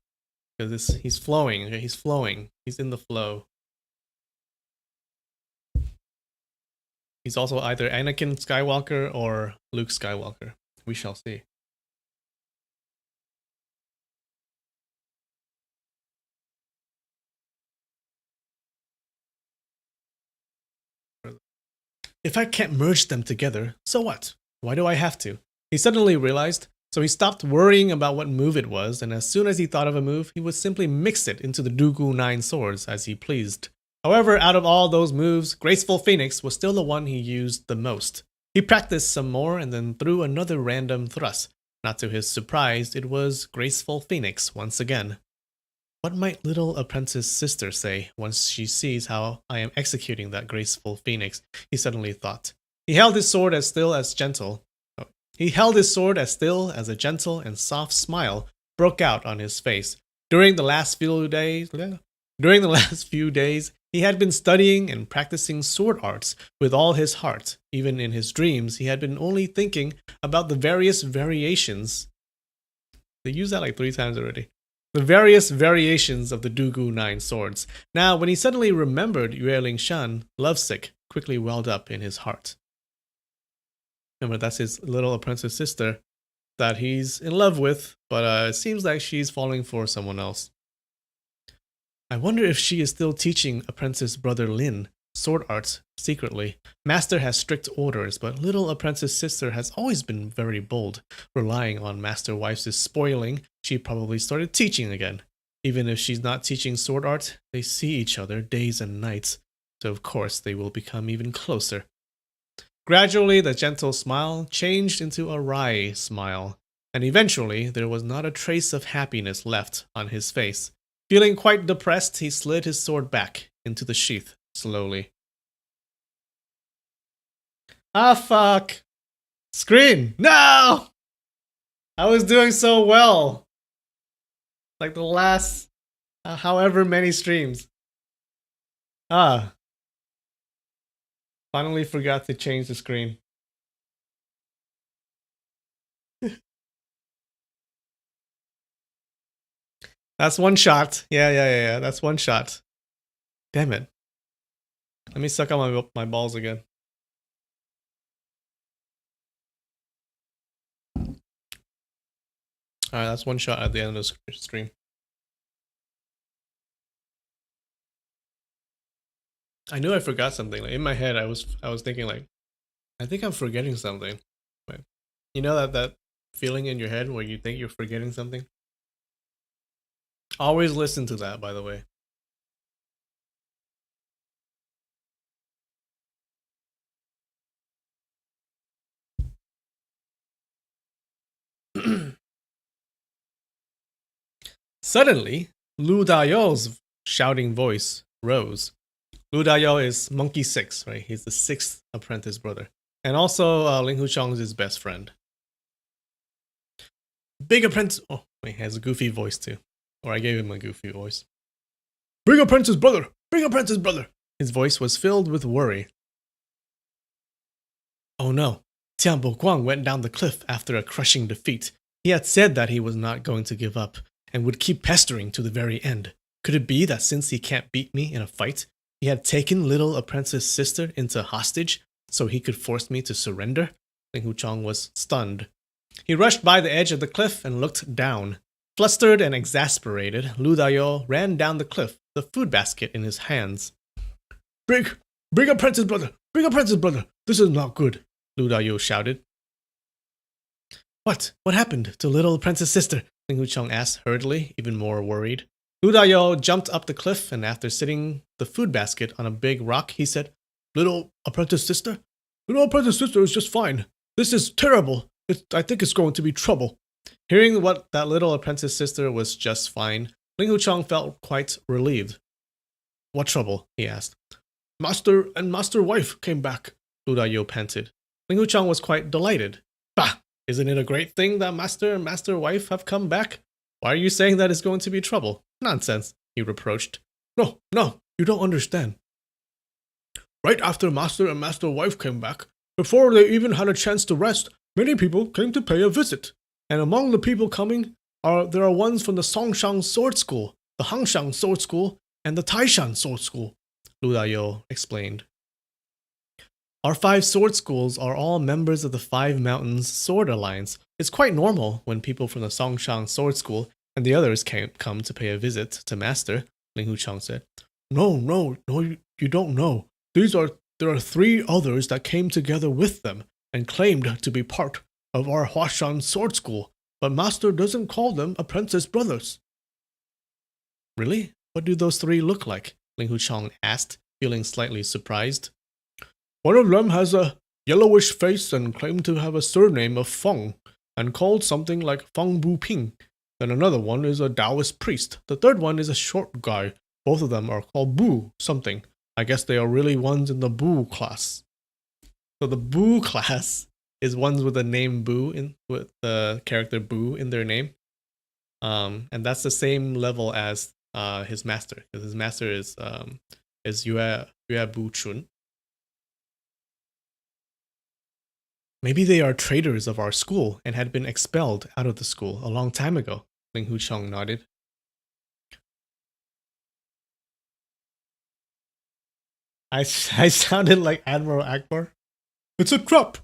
Because he's flowing, okay? He's flowing. He's in the flow. He's also either Anakin Skywalker or Luke Skywalker. We shall see. If I can't merge them together, so what? Why do I have to? He suddenly realized, so he stopped worrying about what move it was, and as soon as he thought of a move, he would simply mix it into the Dooku 9 swords as he pleased. However, out of all those moves, Graceful Phoenix was still the one he used the most. He practiced some more and then threw another random thrust. Not to his surprise, it was Graceful Phoenix once again. What might little apprentice sister say once she sees how I am executing that Graceful Phoenix? He suddenly thought. He held his sword as still as gentle. He held his sword as still as a gentle and soft smile broke out on his face. During the last few days, he had been studying and practicing sword arts with all his heart. Even in his dreams, he had been only thinking about the various variations. They used that like 3 times already. The various variations of the Dooku 9 swords. Now, when he suddenly remembered Yue Shan, lovesick quickly welled up in his heart. Remember, that's his little apprentice sister that he's in love with, but it seems like she's falling for someone else. I wonder if she is still teaching apprentice brother Lin sword arts secretly. Master has strict orders, but little apprentice sister has always been very bold. Relying on master wife's spoiling, she probably started teaching again. Even if she's not teaching sword art, they see each other days and nights, so of course they will become even closer. Gradually, the gentle smile changed into a wry smile, and eventually there was not a trace of happiness left on his face. Feeling quite depressed, he slid his sword back into the sheath slowly. Ah, fuck! Screen! No! I was doing so well! Like the last however many streams. Finally forgot to change the screen. That's one shot. Yeah. That's one shot. Damn it. Let me suck on my balls again. Alright, that's one shot at the end of the stream. I knew I forgot something. Like, in my head, I was thinking like, I think I'm forgetting something. But you know that feeling in your head where you think you're forgetting something? Always listen to that, by the way. Suddenly, Lu Dayo's shouting voice rose. Lu Dayo is Monkey 6, right? He's the 6th apprentice brother. And also, Ling Huchong is his best friend. Big apprentice... Oh, wait, he has a goofy voice too. Or I gave him a goofy voice. Big apprentice brother! Big apprentice brother! His voice was filled with worry. Oh no. Tian Bo Guang went down the cliff after a crushing defeat. He had said that he was not going to give up and would keep pestering to the very end. Could it be that since he can't beat me in a fight, he had taken little apprentice sister into hostage so he could force me to surrender? Ling Huchong was stunned. He rushed by the edge of the cliff and looked down. Flustered and exasperated, Lu Dayo ran down the cliff, the food basket in his hands. Bring apprentice brother! Bring apprentice brother! This is not good, Lu Dayo shouted. What happened to little apprentice sister? Ling Huchong asked hurriedly, even more worried. Lu Dayo jumped up the cliff, and after sitting the food basket on a big rock, he said, Little apprentice sister? Little apprentice sister is just fine. This is terrible. I think it's going to be trouble. Hearing what that little apprentice sister was just fine, Ling Huchong felt quite relieved. What trouble? He asked. Master and master wife came back, Lu Dayo panted. Ling Huchong was quite delighted. Bah! Isn't it a great thing that master and master wife have come back? Why are you saying that it's going to be trouble? Nonsense, he reproached. No, you don't understand. Right after master and master wife came back, before they even had a chance to rest, many people came to pay a visit. And among the people coming, there are ones from the Songshan Sword School, the Hangshan Sword School, and the Taishan Sword School, Lu Dayo explained. Our 5 sword schools are all members of the 5 Mountains Sword Alliance. It's quite normal when people from the Songshan Sword School and the others come to pay a visit to Master, Ling Huchong said. No, you don't know. There are 3 others that came together with them and claimed to be part of our Huashan Sword School, but Master doesn't call them apprentice brothers. Really? What do those 3 look like? Ling Huchong asked, feeling slightly surprised. One of them has a yellowish face and claimed to have a surname of Feng, and called something like Feng Bu Ping. Then another one is a Taoist priest. The third one is a short guy. Both of them are called Bu something. I guess they are really ones in the Bu class. So the Bu class is ones with the name Bu with the character Bu in their name. And that's the same level as his master. Because his master is Yue Bu Chun. Maybe they are traitors of our school and had been expelled out of the school a long time ago, Ling Huchong nodded. I sounded like Admiral Akbar. It's a trap!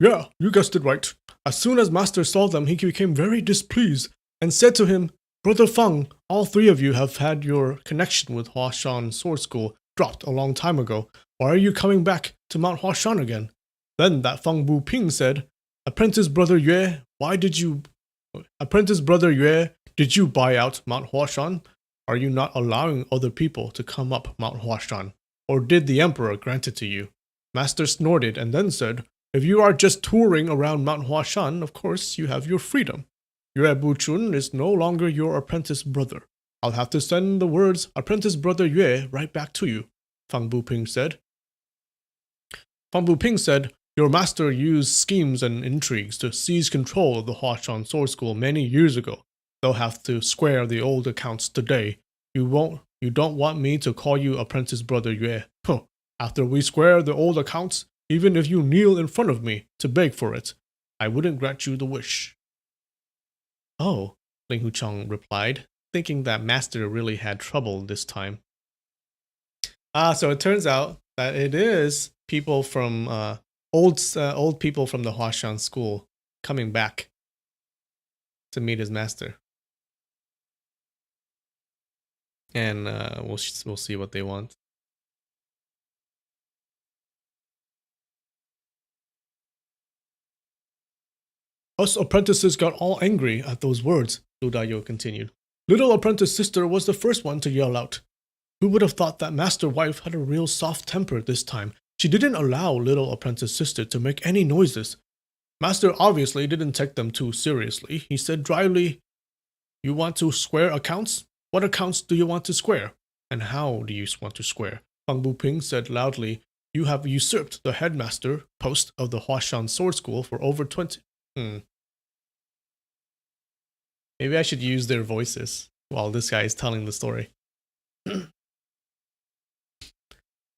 Yeah, you guessed it right. As soon as Master saw them, he became very displeased and said to him, Brother Feng, all 3 of you have had your connection with Huashan Sword School dropped a long time ago. Why are you coming back to Mount Huashan again? Then that Feng Bu Ping said, Apprentice Brother Yue, did you buy out Mount Huashan? Are you not allowing other people to come up Mount Huashan? Or did the Emperor grant it to you? Master snorted and then said, If you are just touring around Mount Huashan, of course you have your freedom. Yue Bu Chun is no longer your apprentice brother. I'll have to send the words Apprentice Brother Yue right back to you, Feng Bu Ping said. Feng Bu Ping said, Your master used schemes and intrigues to seize control of the Huashan Sword School many years ago. They'll have to square the old accounts today. You don't want me to call you Apprentice Brother Yue. Huh. After we square the old accounts, even if you kneel in front of me to beg for it, I wouldn't grant you the wish. Oh, Ling Huchong replied, thinking that Master really had trouble this time. So it turns out that it is people from old people from the Huashan school coming back to meet his master, and we'll see what they want. Us apprentices got all angry at those words, Lu Dayo continued. Little apprentice sister was the first one to yell out. Who would have thought that master wife had a real soft temper this time? She didn't allow little apprentice sister to make any noises. Master obviously didn't take them too seriously. He said dryly, You want to square accounts? What accounts do you want to square? And how do you want to square? Feng Bu Ping said loudly, You have usurped the headmaster post of the Huashan Sword School for over 20... Maybe I should use their voices while this guy is telling the story.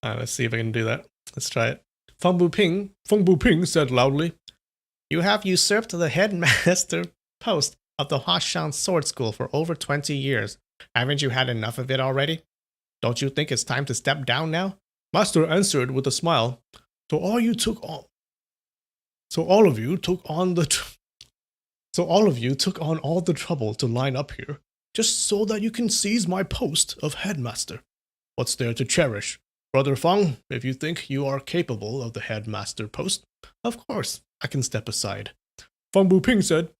Let's see if I can do that. Let's try it. Feng Buping said loudly. You have usurped the headmaster post of the Huashan Sword School for over 20 years. Haven't you had enough of it already? Don't you think it's time to step down now? Master answered with a smile. So all of you took on all the trouble to line up here, just so that you can seize my post of headmaster. What's there to cherish? Brother Feng, if you think you are capable of the headmaster post, of course, I can step aside. Feng Buping said,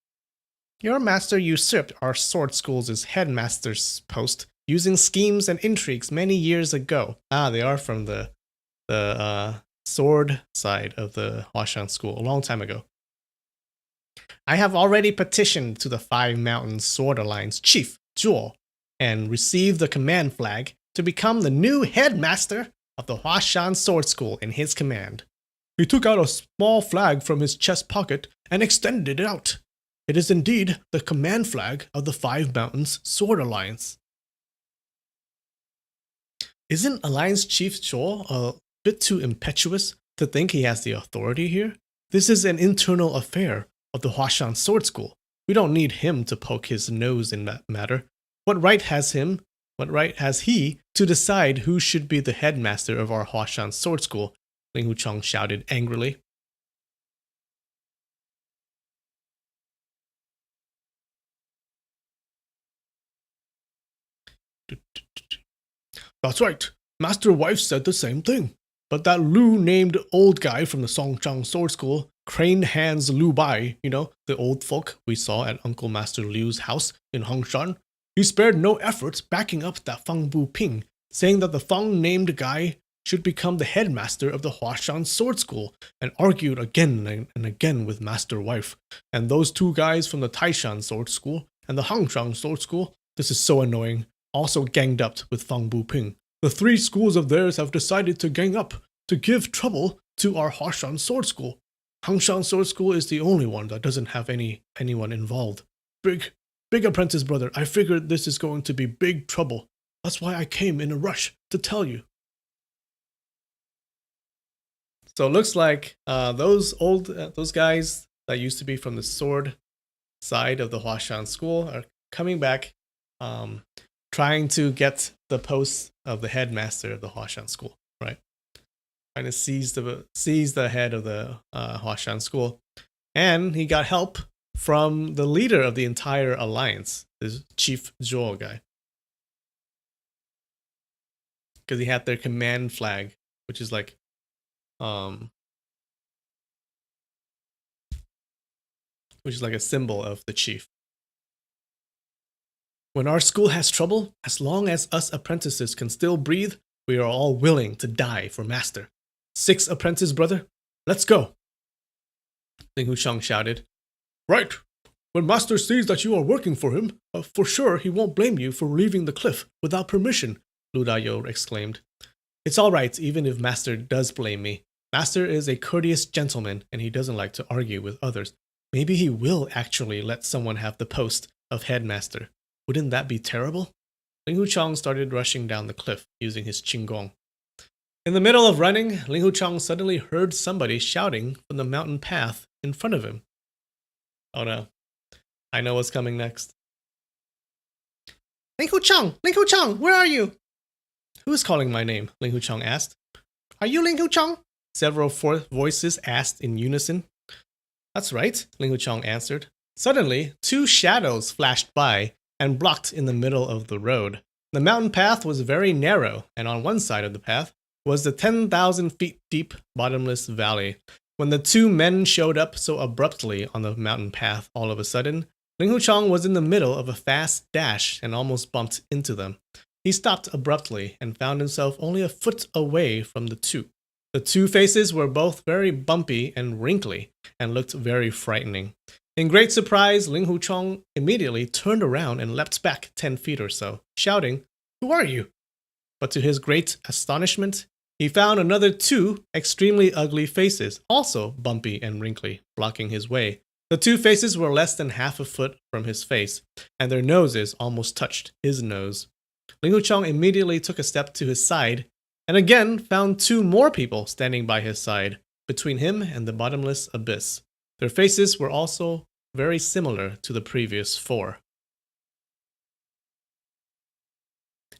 Your master usurped our sword school's headmaster's post using schemes and intrigues many years ago. They are from the sword side of the Huashan school a long time ago. I have already petitioned to the Five Mountains Sword Alliance chief, Zhuo, and received the command flag to become the new headmaster of the Huashan Sword School in his command. He took out a small flag from his chest pocket and extended it out. It is indeed the command flag of the Five Mountains Sword Alliance. Isn't Alliance Chief Zhuo a bit too impetuous to think he has the authority here? This is an internal affair of the Huashan Sword School. We don't need him to poke his nose in that matter. What right has he to decide who should be the headmaster of our Huashan Sword School? Ling Hucheng shouted angrily. That's right. Master Wife said the same thing. But that Lu named old guy from the Songzhang Sword School, Crane Hands Lu Bai, the old folk we saw at Uncle Master Liu's house in Hongshan, he spared no efforts backing up that Feng Buping, saying that the Feng named guy should become the headmaster of the Huashan Sword School, and argued again and again with Master Wife. And those two guys from the Taishan Sword School and the Hongshan Sword School, this is so annoying, also ganged up with Feng Buping. The three schools of theirs have decided to gang up to give trouble to our Huashan Sword School. Hongshan Sword School is the only one that doesn't have anyone involved. Big apprentice brother, I figured this is going to be big trouble. That's why I came in a rush to tell you. So it looks like those guys that used to be from the sword side of the Huashan School are coming back, trying to get the post of the headmaster of the Huashan School, right? Trying to seize the head of the Huashan School. And he got help from the leader of the entire alliance, this Chief Zhuo guy. Because he had their command flag, which is like a symbol of the chief. When our school has trouble, as long as us apprentices can still breathe, we are all willing to die for master. 6 apprentice brother, let's go. Ling Hucheng shouted. Right. When master sees that you are working for him, for sure he won't blame you for leaving the cliff without permission, Lu Dayo exclaimed. It's all right, even if master does blame me. Master is a courteous gentleman, and he doesn't like to argue with others. Maybe he will actually let someone have the post of headmaster. Wouldn't that be terrible? Ling Hucheng started rushing down the cliff using his qinggong. In the middle of running, Ling Hucheng suddenly heard somebody shouting from the mountain path in front of him. Oh no, I know what's coming next. Ling Hucheng, where are you? Who is calling my name? Ling Hucheng asked. Are you Ling Hucheng? Several voices asked in unison. That's right, Ling Hucheng answered. Suddenly, 2 shadows flashed by and blocked in the middle of the road. The mountain path was very narrow, and on one side of the path was the 10,000 feet deep bottomless valley. When the 2 men showed up so abruptly on the mountain path all of a sudden, Ling Hucheng was in the middle of a fast dash and almost bumped into them. He stopped abruptly and found himself only a foot away from the 2. The 2 faces were both very bumpy and wrinkly and looked very frightening. In great surprise, Ling Hucheng immediately turned around and leapt back 10 feet or so, shouting, Who are you? But to his great astonishment, he found another 2 extremely ugly faces, also bumpy and wrinkly, blocking his way. The 2 faces were less than half a foot from his face, and their noses almost touched his nose. Ling Hucheng immediately took a step to his side, and again found 2 more people standing by his side. between him and the bottomless abyss. Their faces were also very similar to the previous 4.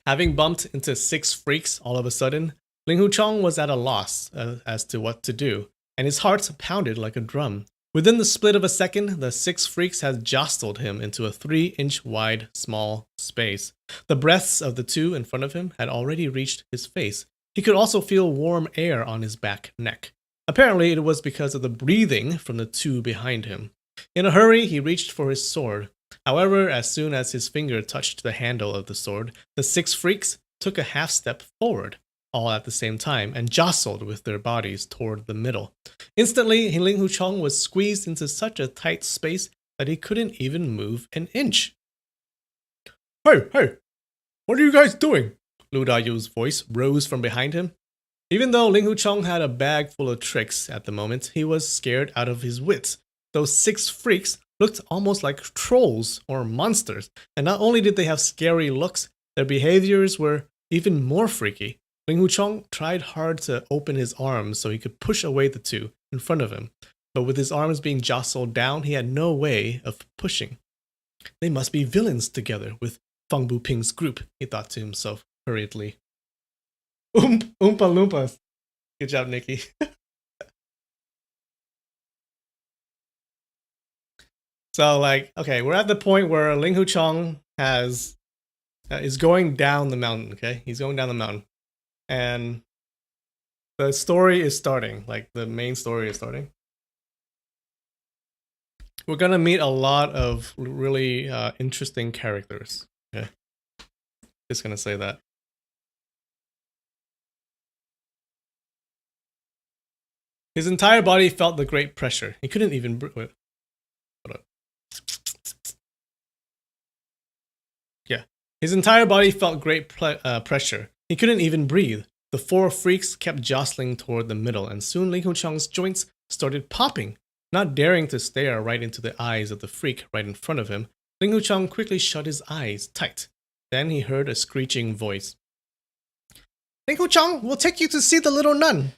Having bumped into 6 freaks all of a sudden, Ling Huchong was at a loss as to what to do, and his heart pounded like a drum. Within the split of a second, the 6 freaks had jostled him into a 3-inch wide small space. The breaths of the 2 in front of him had already reached his face. He could also feel warm air on his back neck. Apparently, it was because of the breathing from the 2 behind him. In a hurry, he reached for his sword. However, as soon as his finger touched the handle of the sword, the 6 freaks took a half step forward, all at the same time, and jostled with their bodies toward the middle. Instantly, Ling Huchong was squeezed into such a tight space that he couldn't even move an inch. Hey, what are you guys doing? Lu Dayu's voice rose from behind him. Even though Ling Huchong had a bag full of tricks at the moment, he was scared out of his wits. Those 6 freaks looked almost like trolls or monsters, and not only did they have scary looks, their behaviors were even more freaky. Ling Huchong tried hard to open his arms so he could push away the 2 in front of him, but with his arms being jostled down, he had no way of pushing. They must be villains together with Feng Buping's group, he thought to himself hurriedly. Oompa Loompas. Good job, Nikki. So, okay, we're at the point where Ling Huchong is going down the mountain, okay? He's going down the mountain. And the story is starting, the main story is starting. We're gonna meet a lot of really interesting characters, okay? Just gonna say that. His entire body felt the great pressure. He couldn't even breathe. Hold up. Yeah. His entire body felt great pressure. He couldn't even breathe. The 4 freaks kept jostling toward the middle, and soon Ling Huchong's joints started popping. Not daring to stare right into the eyes of the freak right in front of him, Ling Huchong quickly shut his eyes tight. Then he heard a screeching voice. Ling Huchong, we'll take you to see the little nun.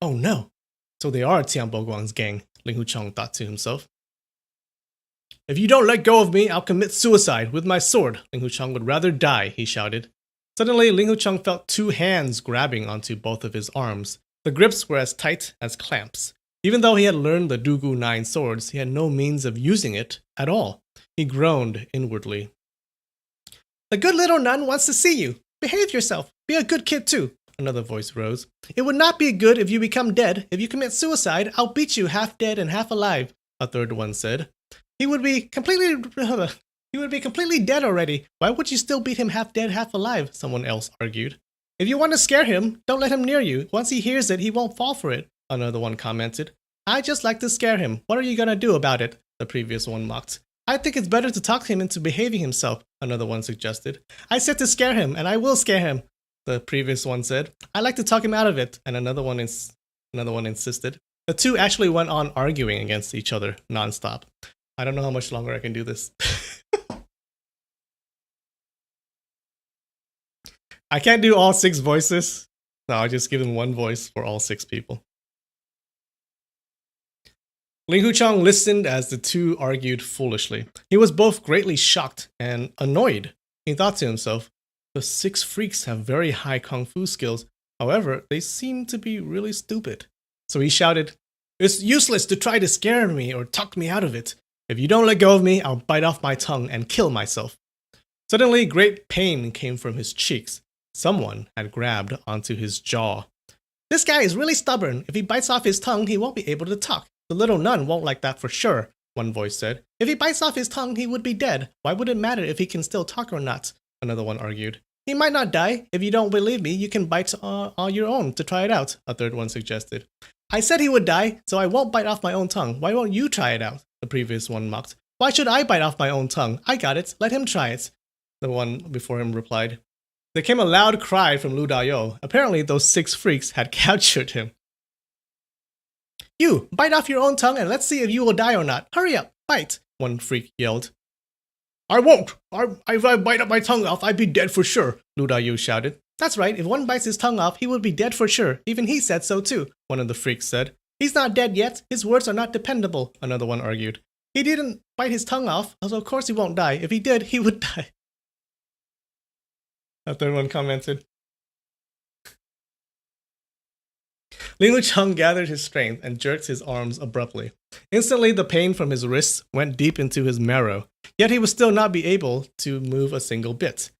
Oh no. So they are Tian Boguang's gang, Ling Huchong thought to himself. If you don't let go of me, I'll commit suicide with my sword. Ling Huchong would rather die, he shouted. Suddenly, Ling Huchong felt 2 hands grabbing onto both of his arms. The grips were as tight as clamps. Even though he had learned the Dugu 9 swords, he had no means of using it at all. He groaned inwardly. The good little nun wants to see you. Behave yourself. Be a good kid too. Another voice rose. It would not be good if you become dead. If you commit suicide, I'll beat you half dead and half alive, a third one said. He would be completely dead already. Why would you still beat him half dead, half alive? Someone else argued. If you want to scare him, don't let him near you. Once he hears it, he won't fall for it, another one commented. I just like to scare him. What are you gonna do about it? The previous one mocked. I think it's better to talk him into behaving himself, another one suggested. I said to scare him, and I will scare him, the previous one said. I like to talk him out of it, and another one insisted. The 2 actually went on arguing against each other nonstop. I don't know how much longer I can do this. I can't do all 6 voices. No, I'll just give them 1 voice for all 6 people. Ling Huchong listened as the 2 argued foolishly. He was both greatly shocked and annoyed. He thought to himself, the 6 freaks have very high kung fu skills. However, they seem to be really stupid. So he shouted, It's useless to try to scare me or talk me out of it. If you don't let go of me, I'll bite off my tongue and kill myself. Suddenly, great pain came from his cheeks. Someone had grabbed onto his jaw. This guy is really stubborn. If he bites off his tongue, he won't be able to talk. The little nun won't like that for sure, one voice said. If he bites off his tongue, he would be dead. Why would it matter if he can still talk or not? Another one argued. He might not die. If you don't believe me, you can bite on your own to try it out, a third one suggested. I said he would die, so I won't bite off my own tongue. Why won't you try it out? The previous one mocked. Why should I bite off my own tongue? I got it. Let him try it. The one before him replied. There came a loud cry from Lu Dao. Apparently, those 6 freaks had captured him. You, bite off your own tongue and let's see if you will die or not. Hurry up, bite, one freak yelled. I won't. If I bite up my tongue off, I'd be dead for sure, Lu Dao shouted. That's right, if one bites his tongue off, he would be dead for sure. Even he said so too, one of the freaks said. He's not dead yet. His words are not dependable, another one argued. He didn't bite his tongue off, so of course he won't die. If he did, he would die. A third one commented. Ling Wuchang gathered his strength and jerked his arms abruptly. Instantly, the pain from his wrists went deep into his marrow, yet he would still not be able to move a single bit.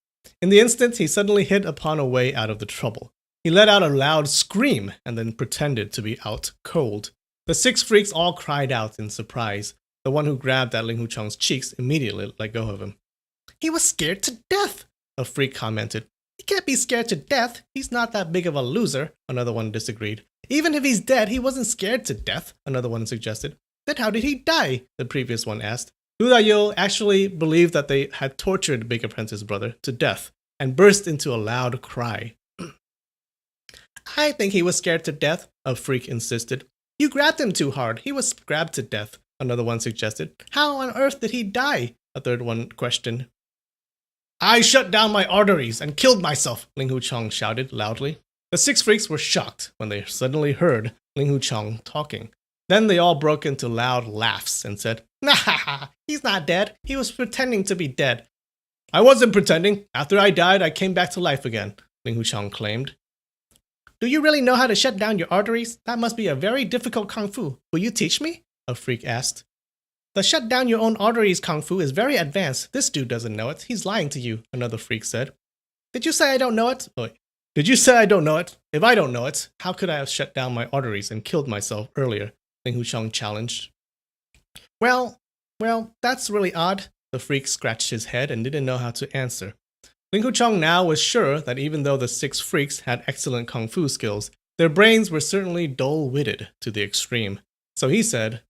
In the instant, he suddenly hit upon a way out of the trouble. He let out a loud scream and then pretended to be out cold. The 6 freaks all cried out in surprise. The one who grabbed at Ling Wuchang's cheeks immediately let go of him. He was scared to death, a freak commented. He can't be scared to death. He's not that big of a loser, another one disagreed. Even if he's dead, he wasn't scared to death, another one suggested. Then how did he die? The previous one asked. Lu Dayou actually believed that they had tortured Big Apprentice's brother to death and burst into a loud cry. I think he was scared to death, a freak insisted. You grabbed him too hard. He was grabbed to death, another one suggested. How on earth did he die? A third one questioned. I shut down my arteries and killed myself, Ling Wuchang shouted loudly. The 6 freaks were shocked when they suddenly heard Ling Wuchang talking. Then they all broke into loud laughs and said, Nah, he's not dead. He was pretending to be dead. I wasn't pretending. After I died, I came back to life again, Ling Wuchang claimed. Do you really know how to shut down your arteries? That must be a very difficult kung fu. Will you teach me? A freak asked. The shut down your own arteries kung fu is very advanced. This dude doesn't know it. He's lying to you, another freak said. Did you say I don't know it? Did you say I don't know it? If I don't know it, how could I have shut down my arteries and killed myself earlier? Ling Wuchang challenged. Well, that's really odd. The freak scratched his head and didn't know how to answer. Ling Wuchang now was sure that even though the 6 freaks had excellent kung fu skills, their brains were certainly dull-witted to the extreme. So he said,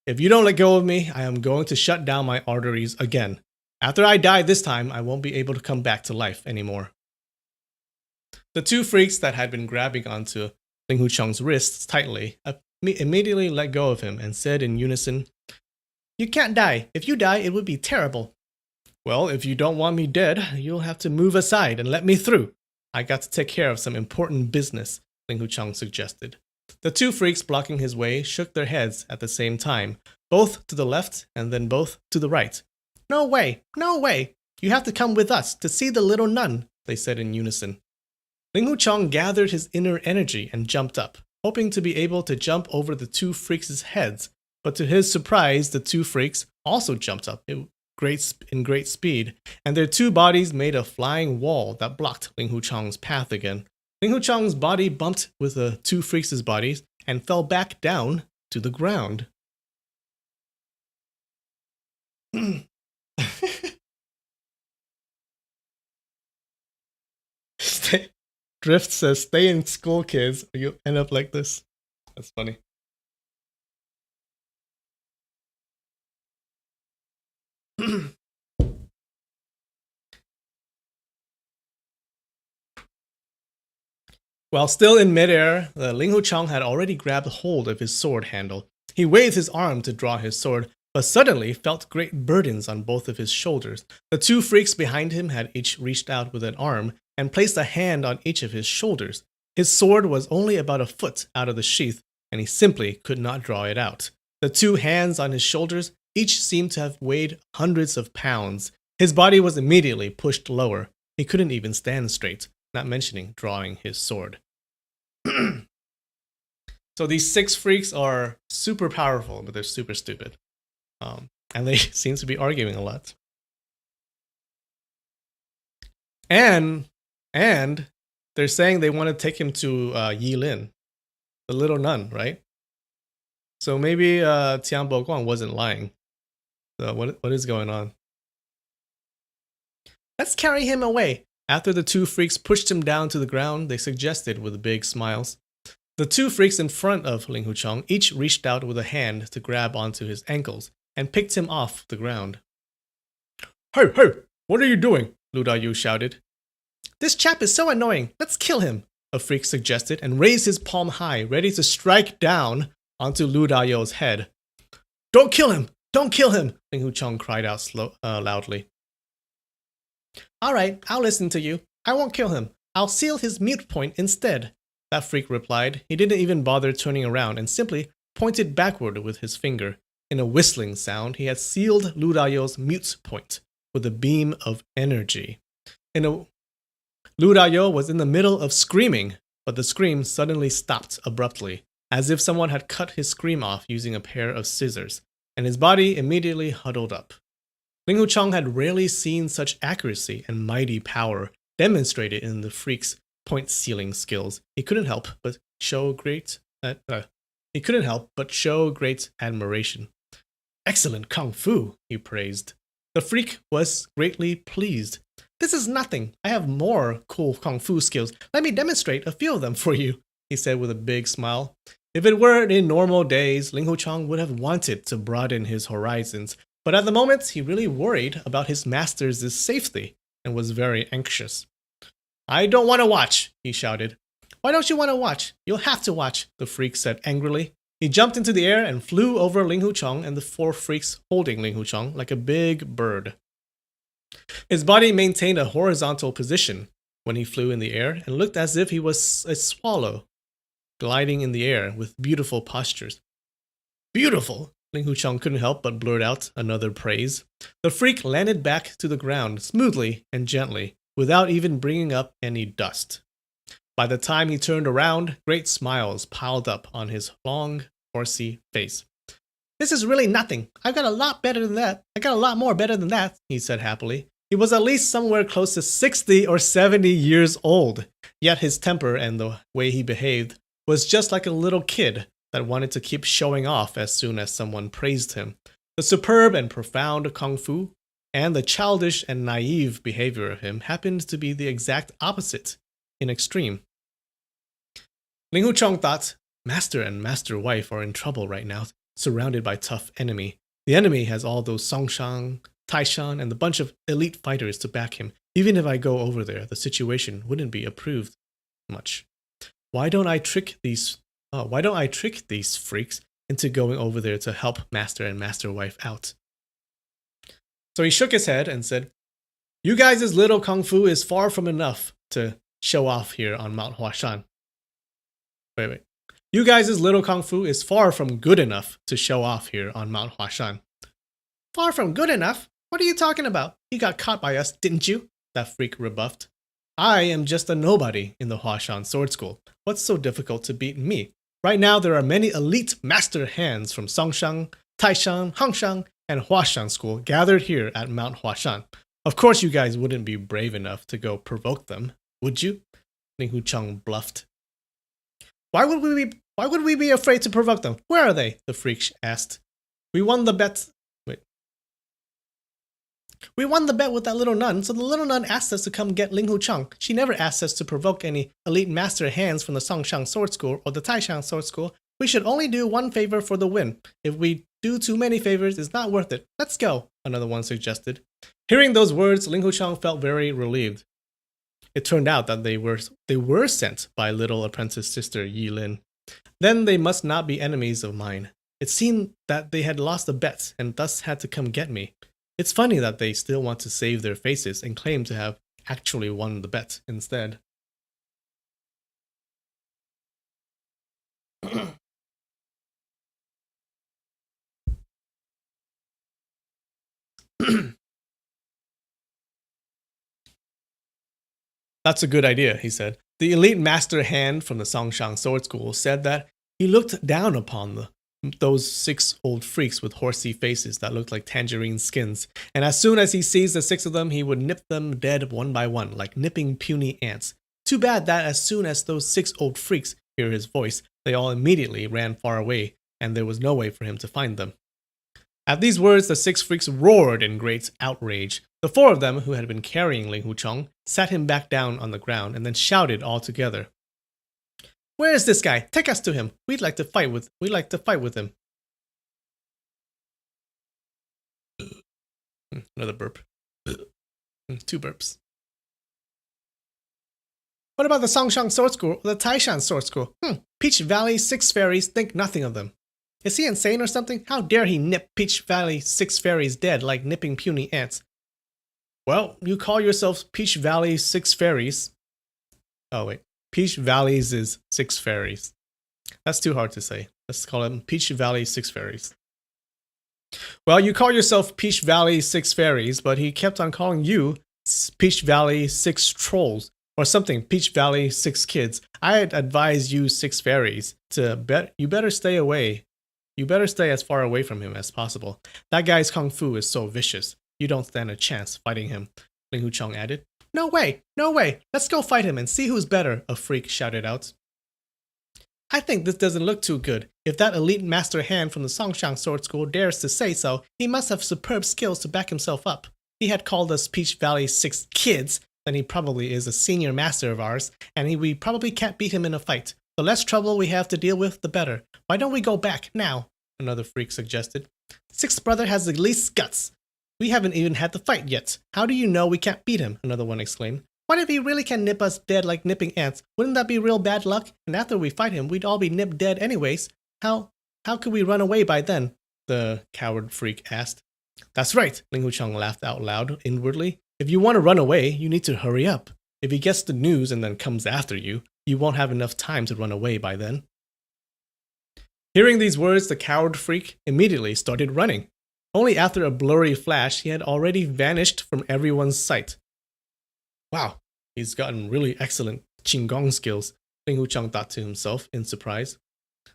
If you don't let go of me, I am going to shut down my arteries again. After I die this time, I won't be able to come back to life anymore. The 2 freaks that had been grabbing onto Ling Wuchang's wrists tightly immediately let go of him and said in unison, You can't die. If you die, it would be terrible. Well, if you don't want me dead, you'll have to move aside and let me through. I got to take care of some important business, Ling Wuchang suggested. The 2 freaks blocking his way shook their heads at the same time, both to the left and then both to the right. No way, no way. You have to come with us to see the little nun, they said in unison. Ling Wuchang gathered his inner energy and jumped up, hoping to be able to jump over the 2 freaks' heads, but to his surprise, the 2 freaks also jumped up in great speed, and their 2 bodies made a flying wall that blocked Ling Wuchang's path again. Ling Wuchang's body bumped with the 2 freaks' bodies and fell back down to the ground. Drift says, stay in school, kids, or you'll end up like this. That's funny. While still in midair, Ling Wuchang had already grabbed hold of his sword handle. He waved his arm to draw his sword, but suddenly felt great burdens on both of his shoulders. The 2 freaks behind him had each reached out with an arm and placed a hand on each of his shoulders. His sword was only about a foot out of the sheath, and he simply could not draw it out. The 2 hands on his shoulders each seemed to have weighed hundreds of pounds. His body was immediately pushed lower. He couldn't even stand straight, not mentioning drawing his sword. So these 6 freaks are super powerful, but they're super stupid. And they seem to be arguing a lot. And they're saying they want to take him to Yilin, the little nun, right? So maybe Tian Boguang wasn't lying. So what is going on? Let's carry him away. After the 2 freaks pushed him down to the ground, they suggested with big smiles. The 2 freaks in front of Ling Wuchang each reached out with a hand to grab onto his ankles and picked him off the ground. Hey, what are you doing? Lu Dayou shouted. This chap is so annoying. Let's kill him, a freak suggested and raised his palm high, ready to strike down onto Lu Dayou's head. Don't kill him! Don't kill him! Ling Wuchang cried out loudly. All right, I'll listen to you. I won't kill him. I'll seal his mute point instead. that freak replied. He didn't even bother turning around and simply pointed backward with his finger. In a whistling sound, he had sealed Lu Dayo's mute point with a beam of energy. Lu Dayo was in the middle of screaming, but the scream suddenly stopped abruptly, as if someone had cut his scream off using a pair of scissors, and his body immediately huddled up. Ling Hucheng had rarely seen such accuracy and mighty power demonstrated in the freak's point sealing skills. He couldn't help but show great admiration. Excellent kung fu, he praised. The freak was greatly pleased. This is nothing. I have more cool kung fu skills. Let me demonstrate a few of them for you, he said with a big smile. If it were in normal days, Ling Hucheng would have wanted to broaden his horizons, but at the moment he really worried about his master's safety and was very anxious. I don't want to watch, he shouted. Why don't you want to watch? You'll have to watch, the freak said angrily. He jumped into the air and flew over Ling Hucheng and the four freaks holding Ling Hucheng like a big bird. His body maintained a horizontal position when he flew in the air and looked as if he was a swallow, gliding in the air with beautiful postures. Beautiful! Ling Hucheng couldn't help but blurt out another praise. The freak landed back to the ground smoothly and gently, without even bringing up any dust. By the time he turned around, great smiles piled up on his long, horsey face. This is really nothing. I've got a lot better than that. I got a lot more better than that, he said happily. He was at least somewhere close to 60 or 70 years old, yet his temper and the way he behaved was just like a little kid that wanted to keep showing off as soon as someone praised him. The superb and profound kung fu and the childish and naive behavior of him happened to be the exact opposite in extreme. Ling Hucheng thought, Master and Master Wife are in trouble right now, surrounded by tough enemy. The enemy has all those Songshan, Taishan, and the bunch of elite fighters to back him. Even if I go over there, the situation wouldn't be approved much. Why don't I trick these freaks into going over there to help Master and Master Wife out? So he shook his head and said, You guys' little kung fu is far from enough to show off here on Mount Huashan. Wait. You guys' little kung fu is far from good enough to show off here on Mount Huashan. Far from good enough? What are you talking about? You got caught by us, didn't you? That freak rebuffed. I am just a nobody in the Huashan Sword School. What's so difficult to beat me? Right now, there are many elite master hands from Songshan, Taishan, Hangshan, and Huashan School gathered here at Mount Huashan. Of course, you guys wouldn't be brave enough to go provoke them, would you? Ling Hucheng bluffed. Why would we be afraid to provoke them? Where are they? The freak asked. We won the bet with that little nun, so the little nun asked us to come get Ling Hucheng. She never asked us to provoke any elite master hands from the Songshan Sword School or the Taishan Sword School. We should only do one favor for the win. If we do too many favors, it's not worth it. Let's go, another one suggested. Hearing those words, Ling Hucheng felt very relieved. It turned out that they were sent by little apprentice sister Yi Lin. Then they must not be enemies of mine. It seemed that they had lost a bet and thus had to come get me. It's funny that they still want to save their faces and claim to have actually won the bet instead. That's a good idea, he said. The elite master hand from the Songshan Sword School said that he looked down upon those 6 old freaks with horsey faces that looked like tangerine skins, and as soon as he sees the 6 of them, he would nip them dead one by one, like nipping puny ants. Too bad that as soon as those 6 old freaks hear his voice, they all immediately ran far away, and there was no way for him to find them. At these words, the 6 freaks roared in great outrage. The 4 of them, who had been carrying Ling Hucheng, sat him back down on the ground and then shouted all together. Where is this guy? Take us to him. We'd like to fight with him. Another burp. 2 burps. What about the Songshan Sword School or the Taishan Sword School? Peach Valley 6 fairies think nothing of them. Is he insane or something? How dare he nip Peach Valley 6 fairies dead like nipping puny ants? Well, you call yourselves Peach Valley 6 fairies. Oh, wait. Peach Valley's 6 fairies. That's too hard to say. Let's call them Peach Valley 6 fairies. Well, you call yourself Peach Valley 6 fairies, but he kept on calling you Peach Valley 6 trolls or something. Peach Valley 6 kids. I'd advise you 6 fairies to bet. You better stay away. You better stay as far away from him as possible. That guy's kung fu is so vicious. You don't stand a chance fighting him. Ling Hucheng added. No way, no way. Let's go fight him and see who's better, a freak shouted out. I think this doesn't look too good. If that elite master hand from the Songshan Sword School dares to say so, he must have superb skills to back himself up. He had called us Peach Valley 6 kids, then he probably is a senior master of ours, and we probably can't beat him in a fight. The less trouble we have to deal with, the better. Why don't we go back, now? Another freak suggested. Sixth brother has the least guts. We haven't even had the fight yet. How do you know we can't beat him? Another one exclaimed. What if he really can nip us dead like nipping ants? Wouldn't that be real bad luck? And after we fight him, we'd all be nipped dead anyways. How could we run away by then? The coward freak asked. That's right, Ling Hucheng laughed out loud inwardly. If you want to run away, you need to hurry up. If he gets the news and then comes after you, you won't have enough time to run away by then. Hearing these words, the coward freak immediately started running. Only after a blurry flash, he had already vanished from everyone's sight. Wow, he's gotten really excellent Qinggong skills, Ling Hucheng thought to himself in surprise.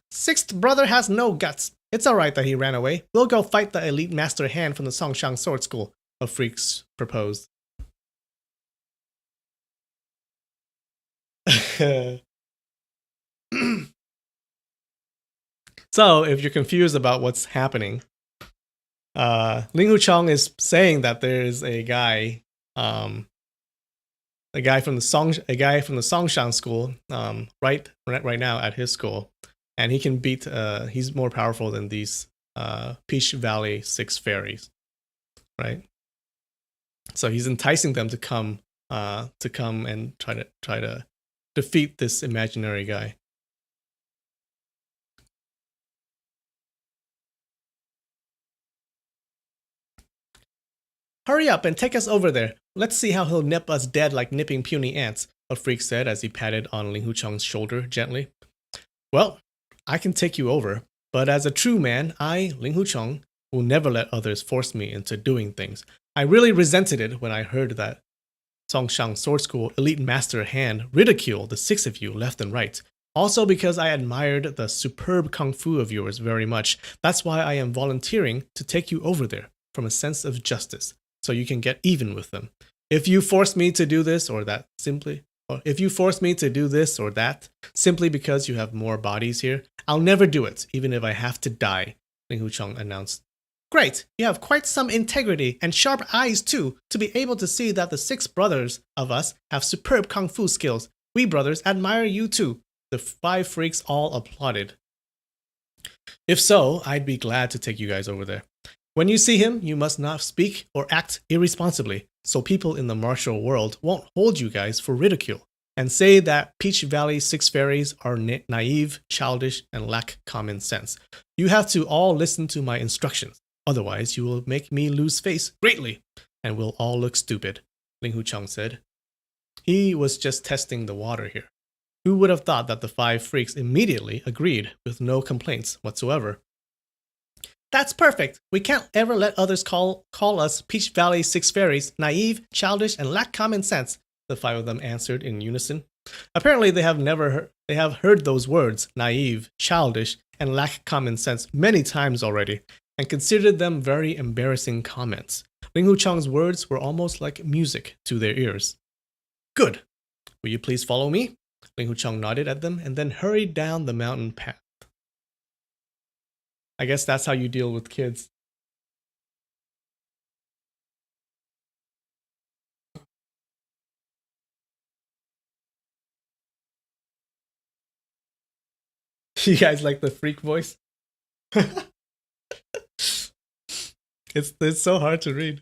Sixth brother has no guts. It's alright that he ran away. We'll go fight the elite master hand from the Songshan Sword School, a freak proposed. So, if you're confused about what's happening, Ling Hucheng is saying that there's a guy from the Songshan school, right now at his school, and he can beat. He's more powerful than these Peach Valley 6 fairies, right? So he's enticing them to come and try to defeat this imaginary guy. Hurry up and take us over there. Let's see how he'll nip us dead like nipping puny ants, a freak said as he patted on Ling Hucheng's shoulder gently. Well, I can take you over, but as a true man, I, Ling Hucheng, will never let others force me into doing things. I really resented it when I heard that Songshan Sword School elite master hand ridicule the 6 of you left and right. Also because I admired the superb kung fu of yours very much. That's why I am volunteering to take you over there from a sense of justice, so you can get even with them. If you force me to do this or that simply because you have more bodies here, I'll never do it, even if I have to die, Ling Hucheng announced. Great, you have quite some integrity and sharp eyes too, to be able to see that the 6 brothers of us have superb kung fu skills. We brothers admire you too. The 5 freaks all applauded. If so, I'd be glad to take you guys over there. When you see him, you must not speak or act irresponsibly, so people in the martial world won't hold you guys for ridicule and say that Peach Valley 6 fairies are naive, childish, and lack common sense. You have to all listen to my instructions. Otherwise, you will make me lose face greatly, and we'll all look stupid, Ling Hucheng said. He was just testing the water here. Who would have thought that the 5 freaks immediately agreed with no complaints whatsoever? That's perfect. We can't ever let others call us Peach Valley 6 fairies naive, childish, and lack common sense, the 5 of them answered in unison. Apparently they have heard those words, naive, childish, and lack common sense many times already, and considered them very embarrassing comments. Ling Hucheng's words were almost like music to their ears. Good. Will you please follow me? Ling Hucheng nodded at them and then hurried down the mountain path. I guess that's how you deal with kids. You guys like the freak voice? It's so hard to read.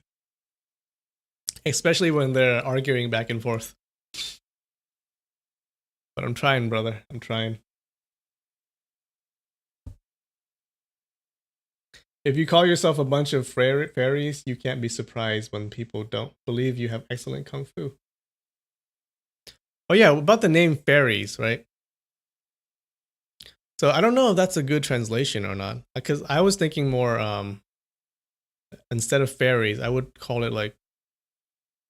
Especially when they're arguing back and forth. But I'm trying, brother. I'm trying. If you call yourself a bunch of fairies, you can't be surprised when people don't believe you have excellent kung fu. Oh yeah, about the name fairies, right? So I don't know if that's a good translation or not, because I was thinking more instead of fairies, I would call it like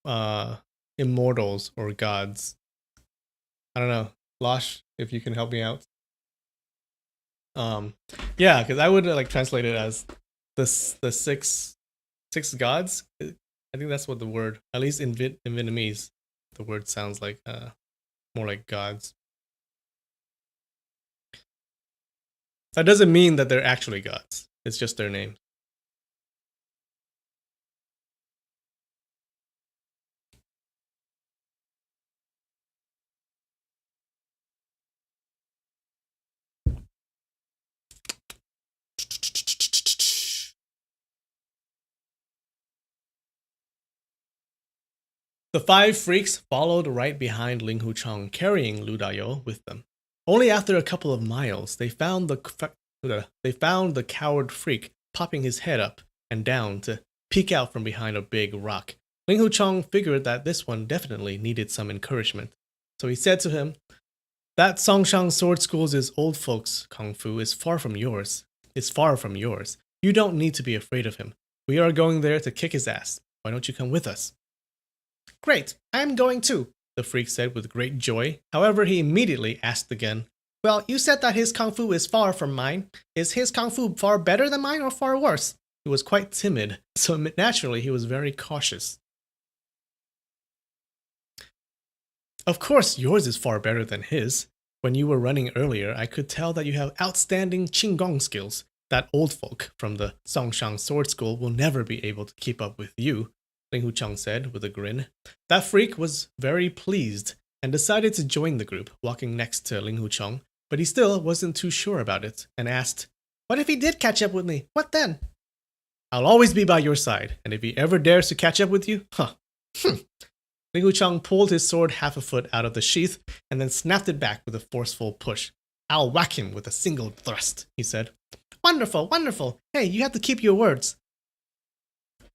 uh immortals or gods. I don't know. Losh, if you can help me out. Um yeah, because I would like translate it as the six gods. I think that's what the word, at least in Vietnamese, the word sounds like more like gods. That doesn't mean that they're actually gods. It's just their name. The five freaks followed right behind Ling Hucheng, carrying Lu Dayo with them. Only after a couple of miles, they found the coward freak popping his head up and down to peek out from behind a big rock. Ling Hucheng figured that this one definitely needed some encouragement, so he said to him, "That Songshan Sword School's old folks' kung fu is far from yours. It's far from yours. You don't need to be afraid of him. We are going there to kick his ass. Why don't you come with us?" "Great, I'm going too," the freak said with great joy. However, he immediately asked again, "Well, you said that his kung fu is far from mine. Is his kung fu far better than mine or far worse?" He was quite timid, so naturally he was very cautious. "Of course, yours is far better than his. When you were running earlier, I could tell that you have outstanding Qinggong skills. That old folk from the Songshan Sword School will never be able to keep up with you," Ling Hucheng said with a grin. That freak was very pleased and decided to join the group, walking next to Ling Hucheng, but he still wasn't too sure about it and asked, "What if he did catch up with me? What then?" "I'll always be by your side, and if he ever dares to catch up with you, huh." Ling Hucheng pulled his sword half a foot out of the sheath and then snapped it back with a forceful push. "I'll whack him with a single thrust," he said. "Wonderful, wonderful. Hey, you have to keep your words,"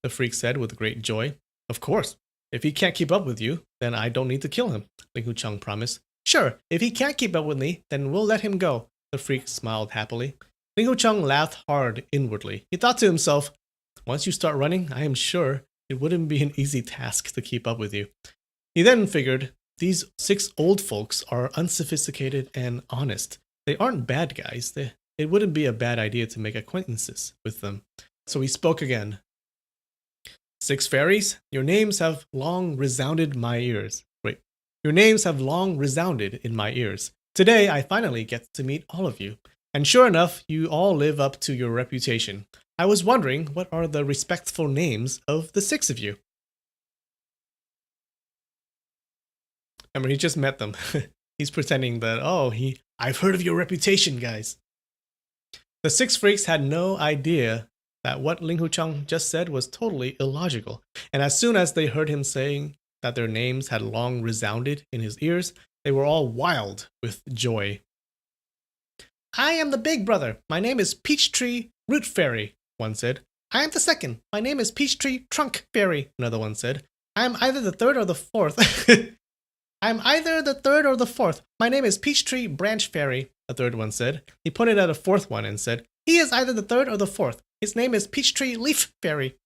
the freak said with great joy. "Of course. If he can't keep up with you, then I don't need to kill him," Ling Hucheng promised. "Sure, if he can't keep up with me, then we'll let him go," the freak smiled happily. Ling Hucheng laughed hard inwardly. He thought to himself, "Once you start running, I am sure it wouldn't be an easy task to keep up with you." He then figured, these six old folks are unsophisticated and honest. They aren't bad guys. It wouldn't be a bad idea to make acquaintances with them. So he spoke again. "Six fairies, your names have long resounded my ears. Wait, your names have long resounded in my ears. Today, I finally get to meet all of you. And sure enough, you all live up to your reputation. I was wondering, what are the respectful names of the six of you?" Remember, he just met them. He's pretending that, I've heard of your reputation, guys. The six freaks had no idea that what Ling Hucheng just said was totally illogical. And as soon as they heard him saying that their names had long resounded in his ears, they were all wild with joy. "I am the big brother. My name is Peachtree Root Fairy," one said. "I am the second. My name is Peachtree Trunk Fairy," another one said. "I am either the third or the fourth." "I'm either the third or the fourth. My name is Peachtree Branch Fairy," a third one said. He pointed at a fourth one and said, "He is either the third or the fourth. His name is Peachtree Leaf Fairy."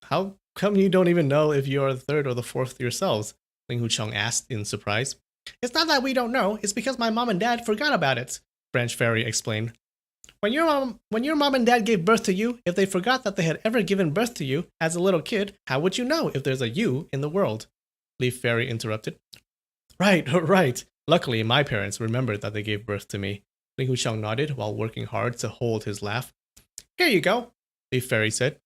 "How come you don't even know if you are the third or the fourth yourselves?" Ling Hucheng asked in surprise. "It's not that we don't know. It's because my mom and dad forgot about it," Branch Fairy explained. When your mom and dad gave birth to you, if they forgot that they had ever given birth to you as a little kid, how would you know if there's a you in the world?" Leaf Fairy interrupted. Right. Luckily, my parents remembered that they gave birth to me." Ling Hucheng nodded while working hard to hold his laugh. "Here you go," Leaf Fairy said.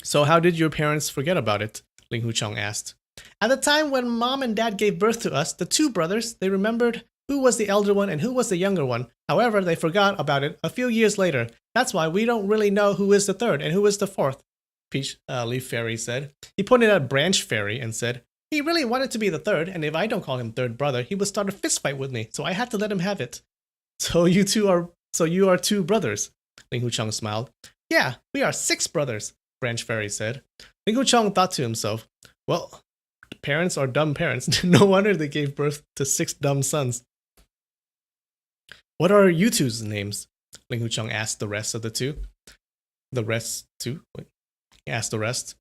"So how did your parents forget about it?" Ling Hucheng asked. "At the time when mom and dad gave birth to us, the two brothers, they remembered who was the elder one and who was the younger one. However, they forgot about it a few years later. That's why we don't really know who is the third and who is the fourth," Leaf Fairy said. He pointed at Branch Fairy and said, "He really wanted to be the third, and if I don't call him third brother, he would start a fist fight with me, so I had to let him have it." So you are two brothers," Ling Hucheng smiled. "Yeah, we are six brothers," Branch Fairy said. Ling Hucheng thought to himself, well, parents are dumb parents. No wonder they gave birth to 6 dumb sons. What are you two's names? Ling Hucheng asked the rest of the two. The rest too? Wait. He asked the rest.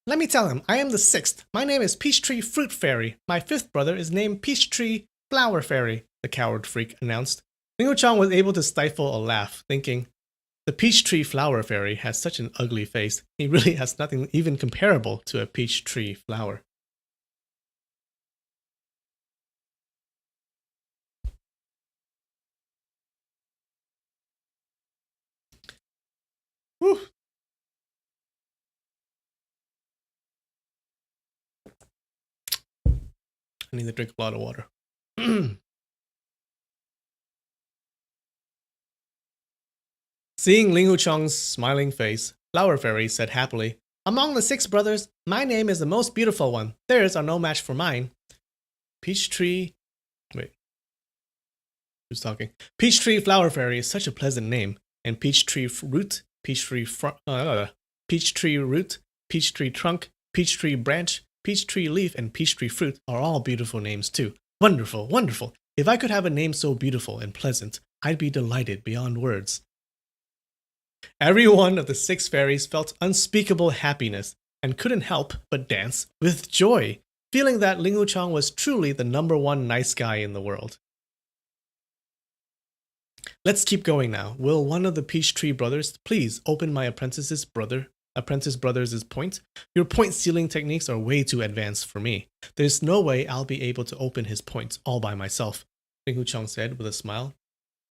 Let me tell him, I am the 6th. My name is Peachtree Fruit Fairy. My 5th brother is named Peachtree Flower Fairy, the coward freak announced. Ling Hucheng was able to stifle a laugh, thinking, the Peachtree Flower Fairy has such an ugly face. He really has nothing even comparable to a peach tree flower. Whew. I need to drink a lot of water. Seeing Ling Hucheng's smiling face, Flower Fairy said happily, among the 6 brothers, my name is the most beautiful one. Theirs are no match for mine. Peachtree... Wait. Who's talking? Peachtree Flower Fairy is such a pleasant name. And Peachtree Root, Peachtree Root, Peachtree Trunk, Peachtree Branch, Peachtree Leaf, and Peachtree Fruit are all beautiful names too. Wonderful, wonderful. If I could have a name so beautiful and pleasant, I'd be delighted beyond words. Every one of the 6 fairies felt unspeakable happiness and couldn't help but dance with joy, feeling that Ling Hucheng was truly the '1 nice guy in the world. Let's keep going now. Will one of the Peachtree brothers please open my apprentice brother's point? Your point sealing techniques are way too advanced for me. There's no way I'll be able to open his points all by myself, Ling Hucheng said with a smile.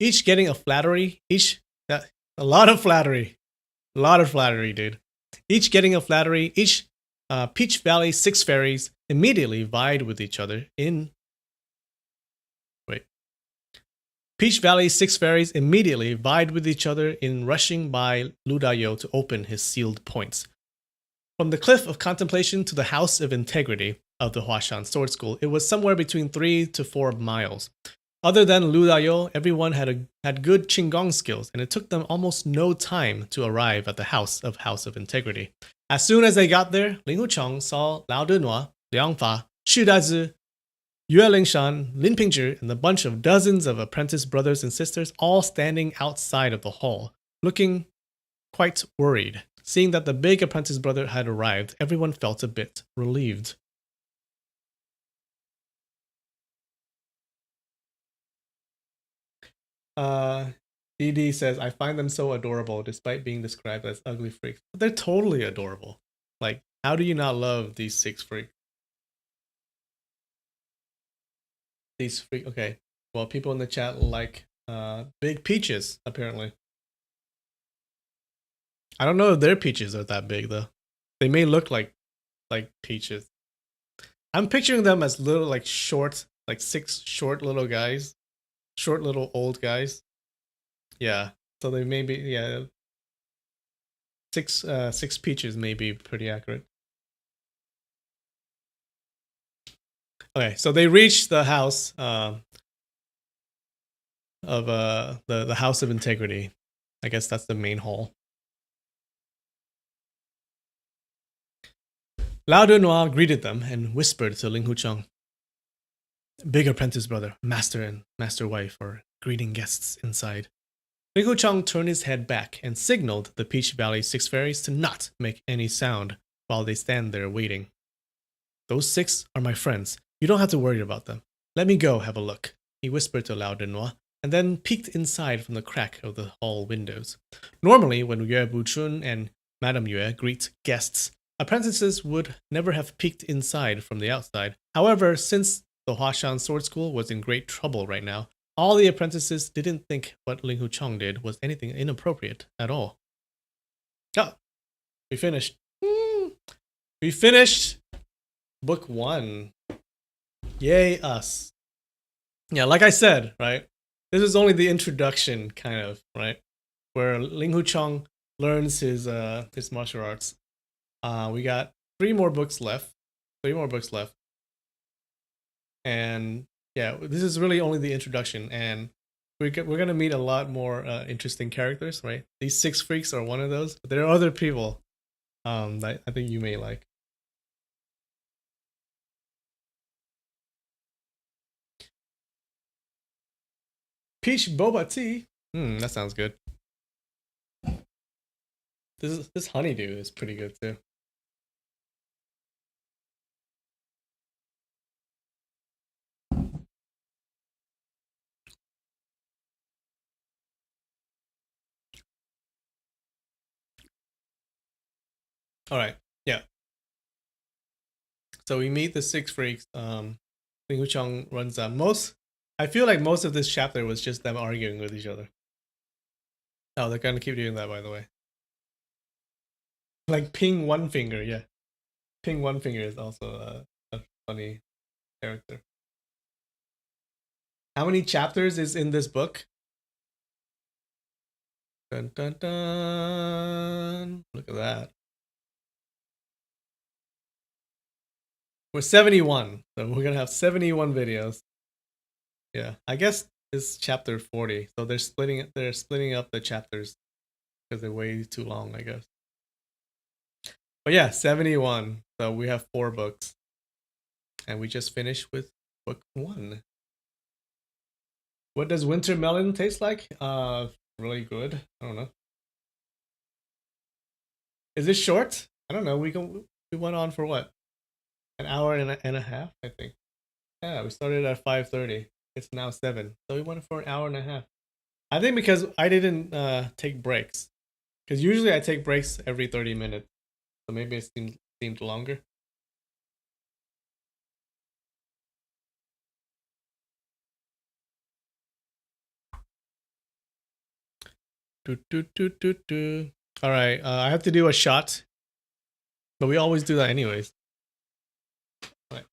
Each getting a flattery, a lot of flattery, dude. Each getting a flattery, each Peach Valley 6 fairies immediately vied with each other in... Peach Valley 6 fairies immediately vied with each other in rushing by Lu Dayo to open his sealed points. From the Cliff of Contemplation to the House of Integrity of the Huashan Sword School, it was somewhere between 3 to 4 miles. Other than Lu Dayo, everyone had good Qinggong skills, and it took them almost no time to arrive at the House of Integrity. As soon as they got there, Ling Hucheng saw Lao Denhua, Liang Fa, Xu Dazi, Yue Lingshan, Lin Pingzhi, and a bunch of dozens of apprentice brothers and sisters all standing outside of the hall, looking quite worried. Seeing that the big apprentice brother had arrived, everyone felt a bit relieved. DD says, I find them so adorable despite being described as ugly freaks. But they're totally adorable. Like, how do you not love these 6 freaks? Okay. Well, people in the chat like big peaches, apparently. I don't know if their peaches are that big though. They may look like peaches. I'm picturing them as little, like short, like 6 short little guys. Short little old guys. Yeah. So they may be, yeah. 6 peaches may be pretty accurate. Okay, so they reach the house of the House of Integrity. I guess that's the main hall. Lao Denhua greeted them and whispered to Ling Hucheng. Big apprentice brother, master and master wife are greeting guests inside. Ling Hucheng turned his head back and signaled the Peach Valley 6 fairies to not make any sound while they stand there waiting. Those 6 are my friends. You don't have to worry about them. Let me go have a look, he whispered to Lao Denhua, and then peeked inside from the crack of the hall windows. Normally, when Yue Buchun and Madame Yue greet guests, apprentices would never have peeked inside from the outside. However, since the Huashan Sword School was in great trouble right now, all the apprentices didn't think what Ling Hucheng did was anything inappropriate at all. Oh, we finished. We finished book 1. Yay us. Yeah, like I said, right? This is only the introduction, kind of, right? Where Ling Hucheng learns his martial arts. We got 3 more books left. 3 more books left. And yeah, this is really only the introduction, and we're gonna meet a lot more interesting characters, right? These 6 freaks are one of those, but there are other people that I think you may like. Peach boba tea. That sounds good. This honeydew is pretty good too. All right. Yeah. So we meet the six freaks. Ling Wuchang runs most. I feel like most of this chapter was just them arguing with each other. Oh, they're gonna keep doing that, by the way. Like Ping One Finger, yeah. Ping One Finger is also a funny character. How many chapters is in this book? Dun dun dun. Look at that. We're 71, so we're gonna have 71 videos. Yeah, I guess it's chapter 40, so they're splitting it. They're splitting up the chapters because they're way too long, I guess. But yeah, 71. So we have 4 books, and we just finished with book 1. What does winter melon taste like? Really good. I don't know. Is it short? I don't know. We went on for what? An hour and a half, I think. Yeah, we started at 5:30. It's now 7. So we went for an hour and a half. I think because I didn't take breaks. Because usually I take breaks every 30 minutes. So maybe it seemed longer. Do, do, do, do, do. All right, I have to do a shot. But we always do that anyways. All right.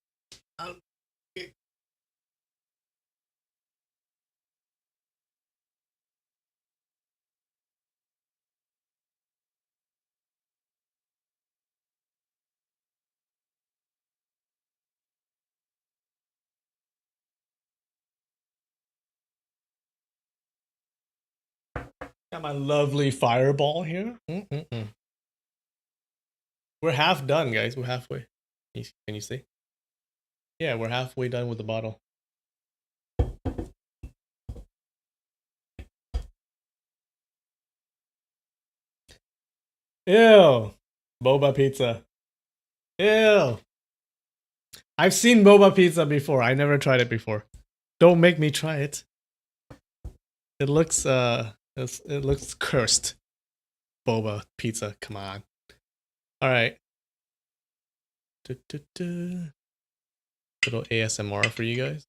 Got my lovely fireball here. We're half done, guys. We're halfway. Can you see? Yeah, we're halfway done with the bottle. Ew. Boba pizza. Ew. I've seen boba pizza before. I never tried it before. Don't make me try it. It looks it looks cursed. Boba pizza. Come on. All right. Little ASMR for you guys.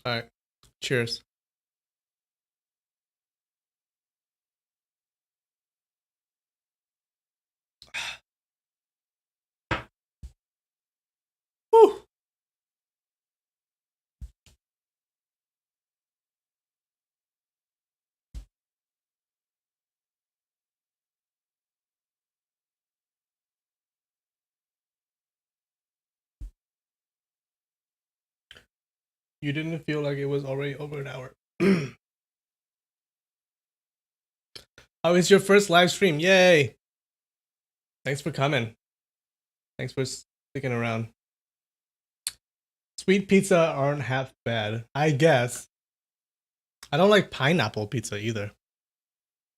All right. Cheers. Woo. You didn't feel like it was already over an hour. Oh, it's your first live stream. Yay. Thanks for coming. Thanks for sticking around. Sweet pizza aren't half bad, I guess. I don't like pineapple pizza either.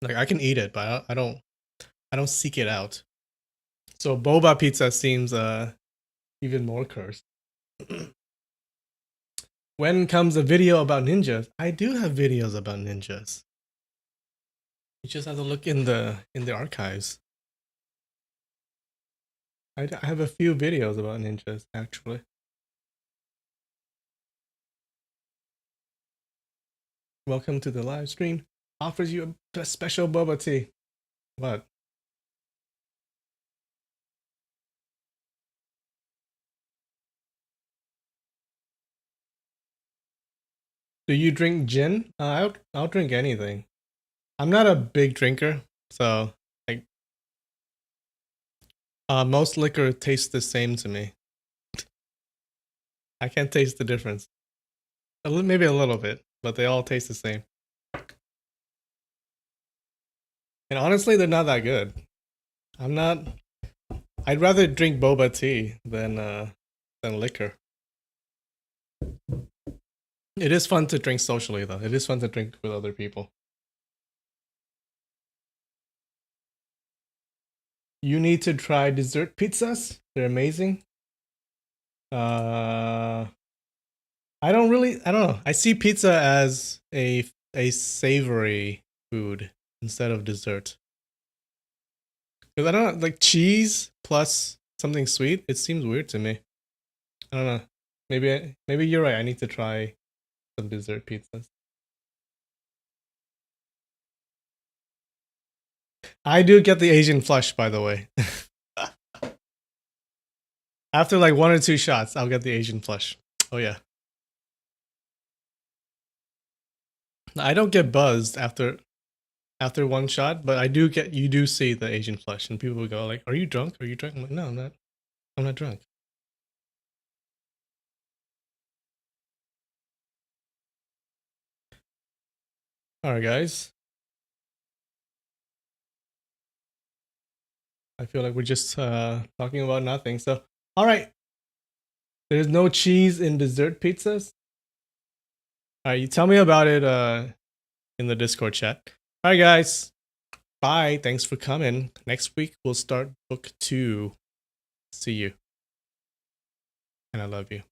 Like I can eat it, but I don't seek it out. So boba pizza seems even more cursed. When comes a video about ninjas? I do have videos about ninjas. You just have to look in the archives. I have a few videos about ninjas actually. Welcome to the live stream. Offers you a special boba tea. What? Do you drink gin? I'll drink anything. I'm not a big drinker, so like most liquor tastes the same to me. I can't taste the difference. Maybe a little bit, but they all taste the same. And honestly, they're not that good. I'm not. I'd rather drink boba tea than liquor. It is fun to drink socially, though. It is fun to drink with other people. You need to try dessert pizzas. They're amazing. Uh, I don't know. I see pizza as a savory food instead of dessert. Because I don't know, like cheese plus something sweet. It seems weird to me. I don't know. Maybe you're right. I need to try some dessert pizzas. I do get the Asian flush, by the way. After like one or two shots, I'll get the Asian flush. Oh yeah. I don't get buzzed after one shot, but I do get you do see the Asian flush, and people will go like, "Are you drunk? Are you drunk?" I'm like, "No, I'm not. I'm not drunk." All right, guys. I feel like we're just talking about nothing. So, all right. There's no cheese in dessert pizzas. All right, you tell me about it in the Discord chat. All right, guys. Bye. Thanks for coming. Next week we'll start book 2. See you. And I love you.